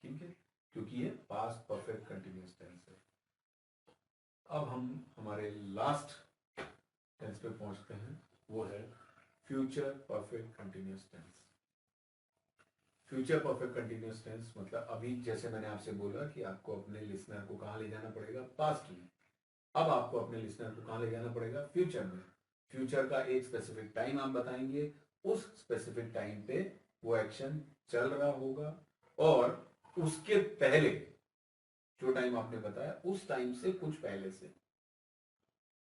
ठीक है, क्योंकि ये पास्ट परफेक्ट कंटिन्यूअस टेंस है. अब हम हमारे लास्ट टेंस पे पहुंचते हैं, वो है future perfect continuous tense. Future perfect continuous tense मतलब अभी जैसे मैंने आपसे बोला कि आपको अपने लिसनर को कहां ले जाना पड़ेगा? पास्ट में. अब आपको अपने लिसनर को कहां ले जाना पड़ेगा? फ्यूचर में. फ्यूचर का एक स्पेसिफिक टाइम आप बताएंगे. उस स्पेसिफिक टाइम पे वो एक्शन चल रहा होगा, और उसके पहले जो टाइम आपने बताया उस टाइम से कुछ पहले से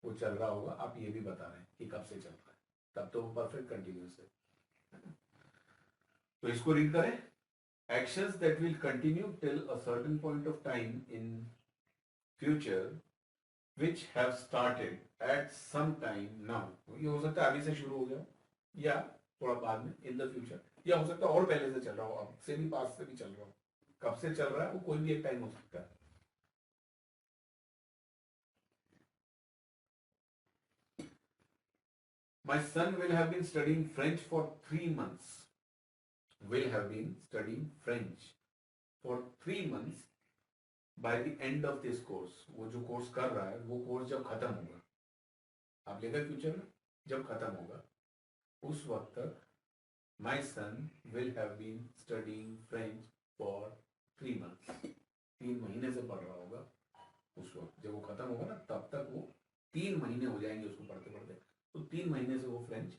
वो चल रहा होगा. आप ये भी बता रहे हैं कि कब से चल रहा है, तब तो वो परफेक्ट कंटिन्यूअस है. तो इसको रीड करें. Actions that will continue till a certain point of time in future which have started at some time now. ये हो सकता है अभी से शुरू हो गया या थोड़ा बाद में, in the future, या हो सकता है और पहले से चल रहा हो, अब से भी, पास से भी चल रहा हो. कब से चल रहा है वो कोई भी एक टाइम हो सकता है. My son will have been studying French for 3 months. Will have been studying French for 3 months by the end of this course. वो जो कोर्स कर रहा है वो कोर्स जब खत्म होगा, आप लेकर फ्यूचर में, जब खत्म होगा उस वक्त तक my son will have been studying French for 3 months. 3 महीने से पढ़ रहा होगा उस वक्त, जब वो खत्म होगा ना तब तक वो 3 महीने हो जाएंगे उसको पढ़ते पढ़ते, तो 3 महीने से वो फ्रेंच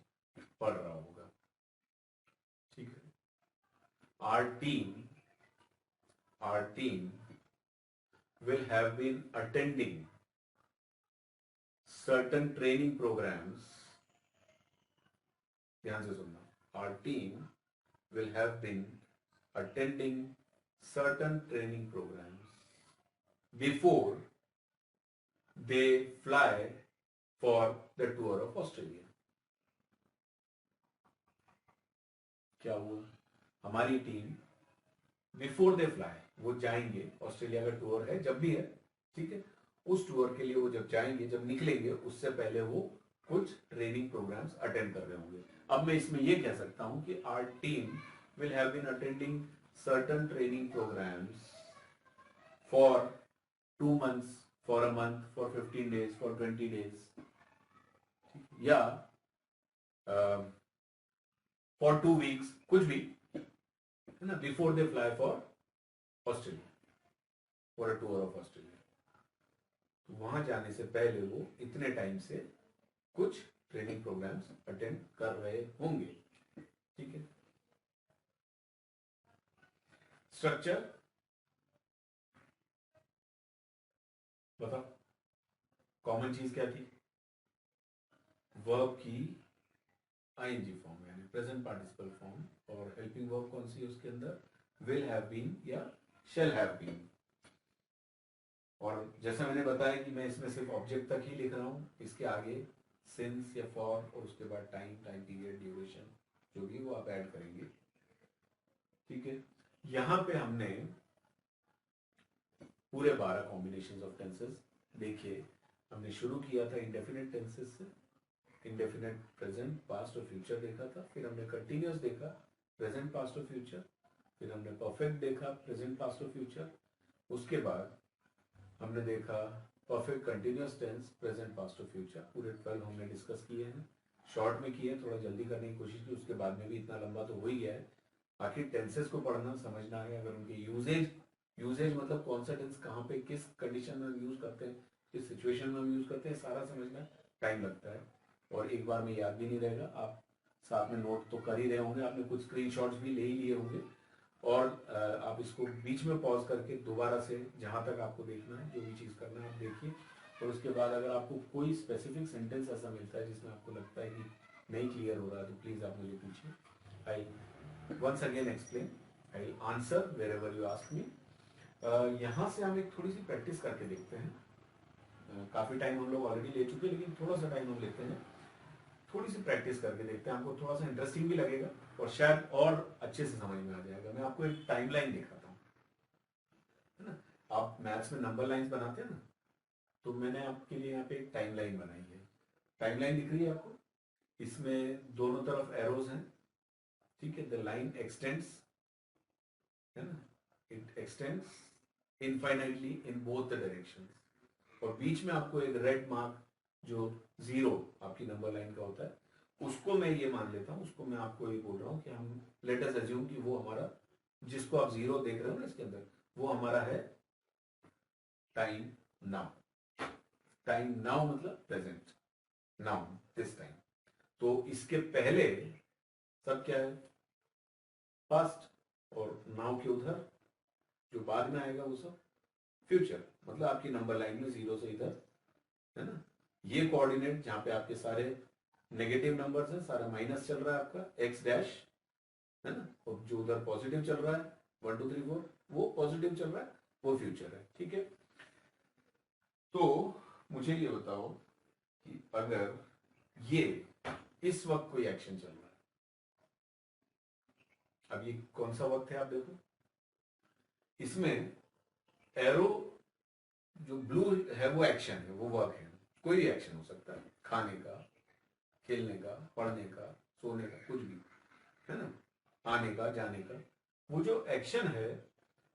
पढ़ रहा होगा। ठीक है। our team will have been attending certain training programs. ध्यान से सुनना, our team will have been attending certain training programs before they fly for the tour of Australia. क्या हुआ? हमारी टीम बिफोर दे फ्लाई, वो जाएंगे, ऑस्ट्रेलिया का tour है जब भी है, ठीक है, उस टूर के लिए वो जब जाएंगे, जब निकलेंगे उससे पहले वो कुछ ट्रेनिंग प्रोग्राम्स अटेंड कर रहे होंगे। अब मैं इसमें ये कह सकता हूं कि our team will have been attending certain training programs for 2 months, for a month, for 15 days, for 20 days, या फॉर 2 weeks, कुछ भी है ना, before they fly for Australia, for a tour of Australia. तो वहां जाने से पहले वो इतने टाइम से कुछ ट्रेनिंग प्रोग्राम्स अटेंड कर रहे होंगे। ठीक है। स्ट्रक्चर बताओ, कॉमन चीज क्या थी? वर्ब की आईएनजी फॉर्म यानी प्रेजेंट पार्टिसिपल फॉर्म, और हेल्पिंग वर्ब कौन सी है उसके अंदर? विल हैव बीन या शैल हैव बीन। और जैसा मैंने बताया कि मैं इसमें सिर्फ ऑब्जेक्ट तक ही लिख रहा हूं, इसके आगे सिंस या फॉर, और उसके बाद टाइम पीरियड, ड्यूरेशन, जो भी वो आप ऐड करेंगे। ठीक है। यहां पे हमने पूरे 12 कॉम्बिनेशन ऑफ टेंसेस देखे। हमने शुरू किया था इंडेफिनिट टेंसेस से, इंडेफिनिट प्रेजेंट, पास्ट और फ्यूचर देखा था, फिर हमने कंटिन्यूअस देखा, प्रेजेंट, पास्ट और फ्यूचर, फिर हमने परफेक्ट देखा, प्रेजेंट, पास्ट और फ्यूचर, उसके बाद हमने देखा perfect continuous tense, present, past और फ्यूचर। पूरे 12 हमने डिस्कस किए हैं, शॉर्ट में किए, थोड़ा जल्दी करने की कोशिश की, उसके बाद में भी इतना लंबा तो हो ही गया है। आखिर टेंसेस को पढ़ना समझना है, अगर उनके यूजेज मतलब कौन सा टेंस कहाँ पे किस कंडीशन में यूज करते हैं, किस सिचुएशन में हम यूज करते हैं, सारा समझना टाइम लगता है, और एक बार में याद भी नहीं रहेगा। आप साथ में नोट तो कर ही रहे होंगे, आपने कुछ स्क्रीनशॉट्स भी ले ही लिए होंगे, और आप इसको बीच में पॉज करके दोबारा से जहां तक आपको देखना है, जो भी चीज़ करना है आप देखिए, और उसके बाद अगर आपको कोई स्पेसिफिक सेंटेंस ऐसा मिलता है जिसमें आपको लगता है कि नहीं क्लियर हो रहा है, तो प्लीज़ आप मुझे पूछिए। I once again explain, I answer wherever you ask me. यहाँ से हम एक थोड़ी सी प्रैक्टिस करके देखते हैं। काफ़ी टाइम हम लोग ऑलरेडी ले चुके हैं, लेकिन थोड़ा सा टाइम हम लेते हैं, थोड़ी सी प्रैक्टिस करके देखते हैं। आपको थोड़ा सा इंटरेस्टिंग भी लगेगा और शायद और अच्छे से समझ में आ जाएगा। मैं आपको एक टाइमलाइन दिखाता हूँ, है ना। आप मैथ्स में नंबर लाइंस बनाते हैं ना, तो मैंने आपके लिए यहाँ पे एक टाइमलाइन बनाई है। टाइमलाइन दिख रही है आपको? इसमें दोनों तरफ एरोज हैं, ठीक है। द लाइन एक्सटेंड्स, है ना, it extends infinitely in both the directions, और बीच में आपको एक रेड मार्क जो 0 आपकी नंबर लाइन का होता है, उसको मैं ये मान लेता हूं, उसको मैं आपको ये बोल रहा हूं कि हम लेट अस अज्यूम कि वो हमारा, जिसको आप 0 देख रहे हो ना इसके अंदर, वो हमारा है टाइम नाउ। टाइम नाउ मतलब प्रेजेंट, नाउ, दिस टाइम। तो इसके पहले सब क्या है? पास्ट, और नाउ के उधर जो बाद में आएगा वो सब फ्यूचर। मतलब आपकी नंबर लाइन में 0 से इधर, है ना, ये कोऑर्डिनेट जहां पे आपके सारे नेगेटिव नंबर्स हैं, सारा माइनस चल रहा है आपका एक्स डैश, है ना, और जो उधर पॉजिटिव चल रहा है 1 2 3 4, वो पॉजिटिव चल रहा है, वो फ्यूचर है। ठीक है। तो मुझे ये बताओ कि अगर ये इस वक्त कोई एक्शन चल रहा है, अब ये कौन सा वक्त है आप देखो, इसमें एरो जो ब्लू है वो एक्शन है, वो वर्क है, कोई भी एक्शन हो सकता है, खाने का, खेलने का, पढ़ने का, सोने का, कुछ भी, है ना, आने का, जाने का। वो जो एक्शन है,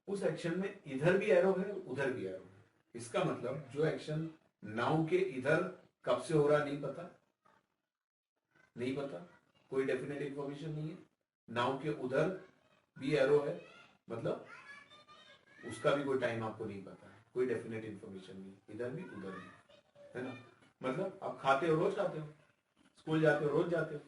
उस एक्शन में इधर भी एरो है, उधर भी एरो है। इसका मतलब जो एक्शन नाउ के इधर कब से हो रहा नहीं पता, नहीं पता, कोई डेफिनेट इंफॉर्मेशन नहीं है, नाव के उधर भी एरो है, मतलब उसका भी कोई टाइम आपको नहीं पता है, कोई डेफिनेट इंफॉर्मेशन नहीं, इधर भी उधर भी, है ना। मतलब आप खाते हो, रोज खाते हो, स्कूल जाते हो, रोज जाते हो,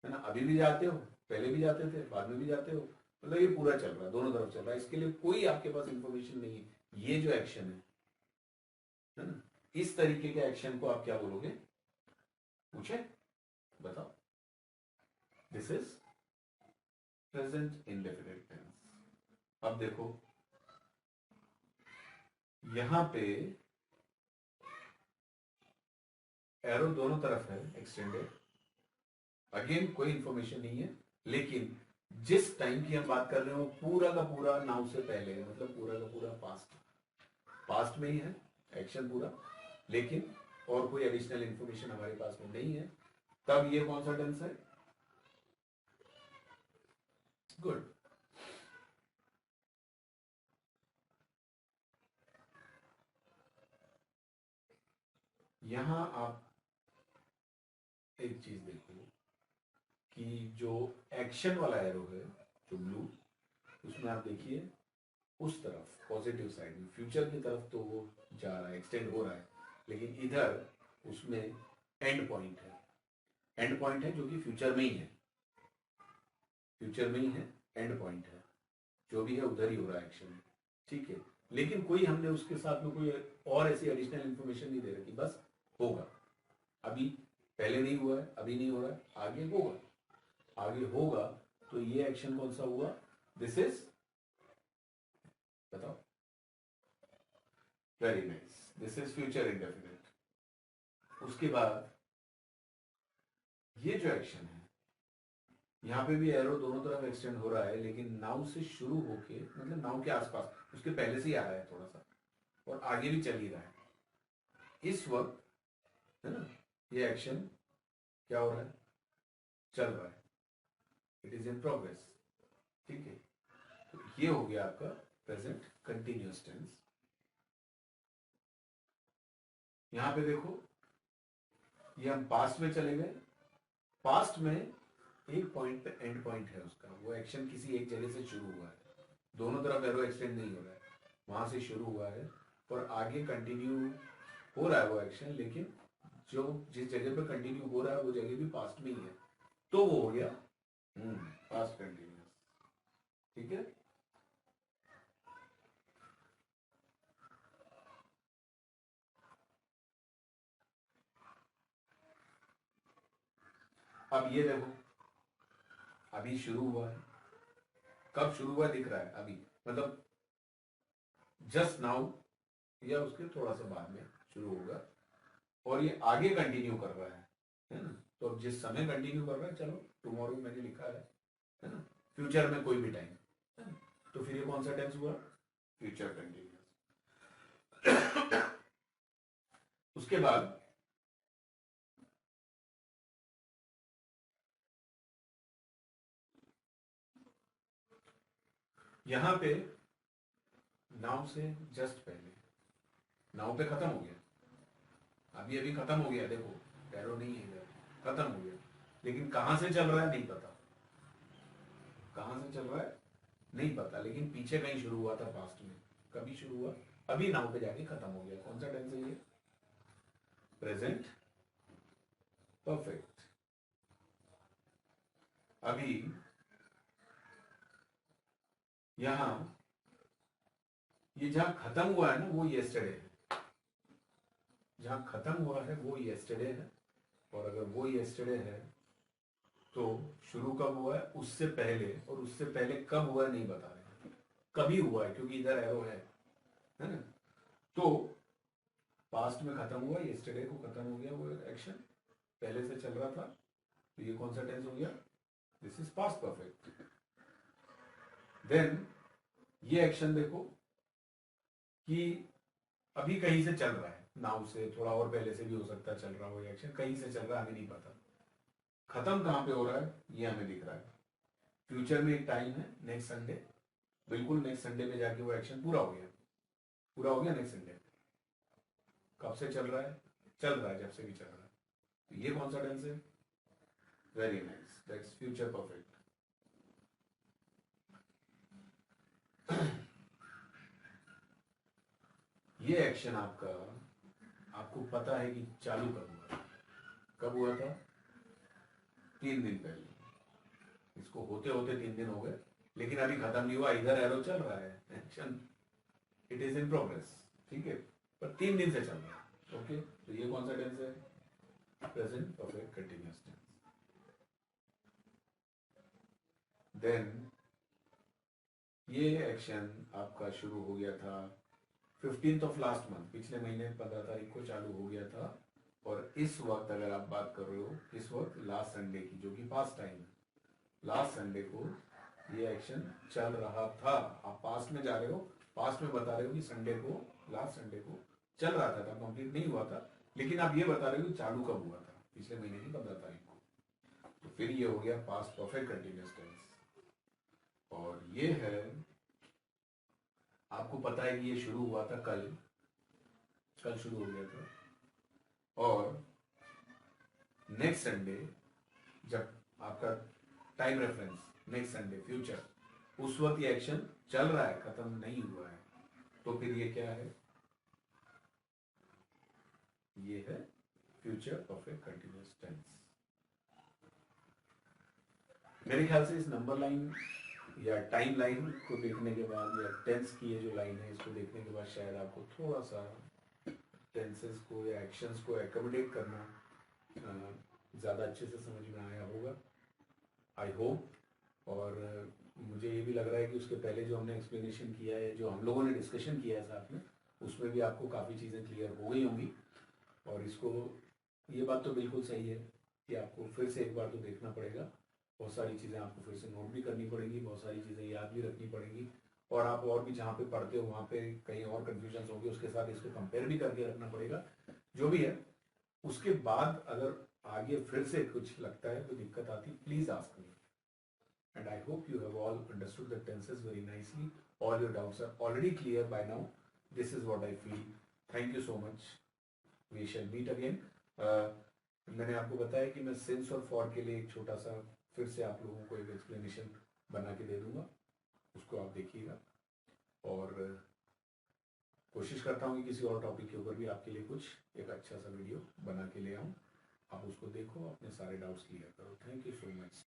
है ना, अभी भी जाते हो, पहले भी जाते थे, बाद में भी जाते हो, मतलब ये पूरा चल रहा है, दोनों तरफ चल रहा है, इसके लिए कोई आपके पास इंफॉर्मेशन नहीं है। ये जो एक्शन है ना, इस तरीके के एक्शन को आप क्या बोलोगे, पूछे, बताओ। This is present indefinite tense. अब देखो यहां पे एरो दोनों तरफ है एक्सटेंडेड, अगेन कोई इंफॉर्मेशन नहीं है, लेकिन जिस टाइम की हम बात कर रहे हो पूरा का पूरा नाउ से पहले है, मतलब पूरा का पूरा पास्ट में ही है एक्शन पूरा, लेकिन और कोई एडिशनल इंफॉर्मेशन हमारे पास में नहीं है, तब ये कौन सा टेंस है, गुड। यहां आप एक चीज देखो कि जो एक्शन वाला एरो है जो ब्लू, उसमें आप देखिए उस तरफ पॉजिटिव साइड में फ्यूचर की तरफ तो वो जा रहा है, एक्सटेंड हो रहा है, लेकिन इधर उसमें एंड पॉइंट है, एंड पॉइंट है जो कि फ्यूचर में ही है, फ्यूचर में ही है, एंड पॉइंट है, जो भी है उधर ही हो रहा है एक्शन, ठीक है। लेकिन कोई हमने उसके साथ में कोई और ऐसी एडिशनल इंफॉर्मेशन नहीं दे रखी, बस होगा, अभी पहले नहीं हुआ है, अभी नहीं हो रहा है, आगे होगा, आगे होगा, तो ये एक्शन कौन सा हुआ, दिस इज, बताओ, very nice, this is future indefinite. उसके बाद ये जो एक्शन है, यहां पे भी एरो दोनों तरफ एक्सटेंड हो रहा है, लेकिन नाउ से शुरू होके, मतलब नाउ के आसपास, उसके पहले से ही आ रहा है थोड़ा सा, और आगे भी चल ही रहा है इस वक्त, है ना, ये एक्शन क्या हो रहा है, चल रहा है, इट इज इन प्रोग्रेस, ठीक है। तो ये हो गया आपका प्रेजेंट कंटिन्यूअस टेंस। यहां पे देखो ये हम पास्ट में चले गए, पास्ट में एक पॉइंट पे एंड पॉइंट है उसका, वो एक्शन किसी एक जगह से शुरू हुआ है, दोनों तरफ एरो एक्सटेंड नहीं हो रहा है, वहां से शुरू हुआ है और आगे कंटिन्यू हो रहा है वो एक्शन, लेकिन जो जिस जगह पे कंटिन्यू हो रहा है वो जगह भी पास्ट में ही है, तो वो हो गया पास्ट कंटिन्यूअस, ठीक है। अब ये देखो अभी शुरू हुआ है, कब शुरू हुआ दिख रहा है अभी, मतलब जस्ट नाउ या उसके थोड़ा सा बाद में शुरू होगा, और ये आगे कंटिन्यू कर रहा है ना, तो अब जिस समय कंटिन्यू कर रहा है, चलो टुमारो मैंने लिखा है ना, फ्यूचर में कोई भी टाइम, तो फिर ये कौन सा टेंस हुआ, फ्यूचर कंटिन्यूअस। उसके बाद यहां पे नाउ से जस्ट पहले, नाउ पे खत्म हो गया, अभी अभी खत्म हो गया, देखो एरो नहीं है इधर, खत्म हो गया, लेकिन कहां से चल रहा है नहीं पता, कहां से चल रहा है नहीं पता, लेकिन पीछे कहीं शुरू हुआ था पास्ट में, कभी शुरू हुआ, अभी नाउ पे जाके खत्म हो गया, कौन सा टेंस है ये, प्रेजेंट परफेक्ट। अभी यहां ये जहां खत्म हुआ है ना वो येस्टरडे है, जहां खत्म हुआ है वो येस्टरडे है, और अगर वो येस्टरडे है तो शुरू कब हुआ है, उससे पहले, और उससे पहले कब हुआ है नहीं बता रहे, कभी हुआ है क्योंकि इधर एरो है ना, तो पास्ट में खत्म हुआ, येस्टरडे को खत्म हो गया वो एक्शन, पहले से चल रहा था, तो ये कौन सा टेंस हो गया, this is past perfect. Then ये एक्शन देखो कि अभी कहीं से चल रहा है, नाउ से थोड़ा और पहले से भी हो सकता है चल रहा हो, ये एक्शन कहीं से चल रहा है, हमें नहीं पता, खत्म कहां पे हो रहा है ये हमें दिख रहा है, फ्यूचर में एक टाइम है नेक्स्ट संडे, बिल्कुल नेक्स्ट संडे में जाके वो एक्शन पूरा हो गया, पूरा हो गया नेक्स्ट संडे, कब से चल रहा है, चल रहा है जब से भी चल रहा है, तो ये कौन सा टेंस है, very nice, that's future perfect. ये एक्शन आपका, आपको पता है कि चालू कब हुआ, कब हुआ था? 3 दिन पहले। इसको होते होते 3 दिन हो गए, लेकिन अभी खत्म नहीं हुआ, इधर एरो चल रहा है, action it is in progress, ठीक है, पर 3 दिन से चल रहा है। ओके, तो ये कौन सा टेंस है? Present perfect continuous tense. Then ये एक्शन आपका शुरू हो गया था 15th ऑफ लास्ट मंथ, पिछले महीने 15 तारीख को चालू हो गया था। और इस वक्त अगर आप बात कर रहे हो, इस वक्त लास्ट संडे की, जो कि पास्ट टाइम है, लास्ट संडे को ये एक्शन चल रहा था। आप पास्ट में जा रहे हो, पास्ट में बता रहे हो कि संडे को, लास्ट संडे को चल रहा था, तब कंप्लीट नहीं हुआ था, लेकिन आप ये बता रहे हो कि चालू कब हुआ था, पिछले महीने की 15 तारीख को। तो फिर ये हो गया पास्ट परफेक्ट कंटिन्यूअस टेंस। और ये है, आपको पता है कि ये शुरू हुआ था कल, कल शुरू हो गया था। और नेक्स्ट संडे, जब आपका time reference next Sunday future, उस वक्त ये एक्शन चल रहा है, खत्म नहीं हुआ है। तो फिर ये क्या है? ये है फ्यूचर परफेक्ट कंटिन्यूअस टेंस। मेरे ख्याल से इस नंबर लाइन या टाइम लाइन को देखने के बाद, या टेंस की ये जो लाइन है, इसको देखने के बाद शायद आपको थोड़ा सा टेंसेस को या एक्शंस को एकोमोडेट करना ज़्यादा अच्छे से समझ में आया होगा, आई होप। और मुझे ये भी लग रहा है कि उसके पहले जो हमने एक्सप्लेनेशन किया है, जो हम लोगों ने डिस्कशन किया है साथ में, उसमें भी आपको काफ़ी चीज़ें क्लियर हो गई होंगी। और इसको, ये बात तो बिल्कुल सही है कि आपको फिर से एक बार तो देखना पड़ेगा, बहुत सारी चीज़ें आपको फिर से नोट भी करनी पड़ेंगी, बहुत सारी चीज़ें याद भी रखनी पड़ेंगी। और आप और भी जहाँ पे पढ़ते हो वहाँ पे कहीं और कन्फ्यूजन होगी, उसके साथ इसको कंपेयर भी करके रखना पड़ेगा, जो भी है। उसके बाद अगर आगे फिर से कुछ लगता है, कोई दिक्कत आती, please ask me. And I hope you have all understood the tenses very nicely. All your doubts are already clear by now. This is what I feel. Thank you so much. We shall meet again. मैंने आपको बताया कि मैं since और for के लिए एक छोटा सा फिर से आप लोगों को एक एक्सप्लेनेशन बना के दे दूंगा, उसको आप देखिएगा। और कोशिश करता हूँ कि किसी और टॉपिक के ऊपर भी आपके लिए कुछ एक अच्छा सा वीडियो बना के ले आऊँ। आप उसको देखो, अपने सारे डाउट्स क्लियर करो। Thank you so much.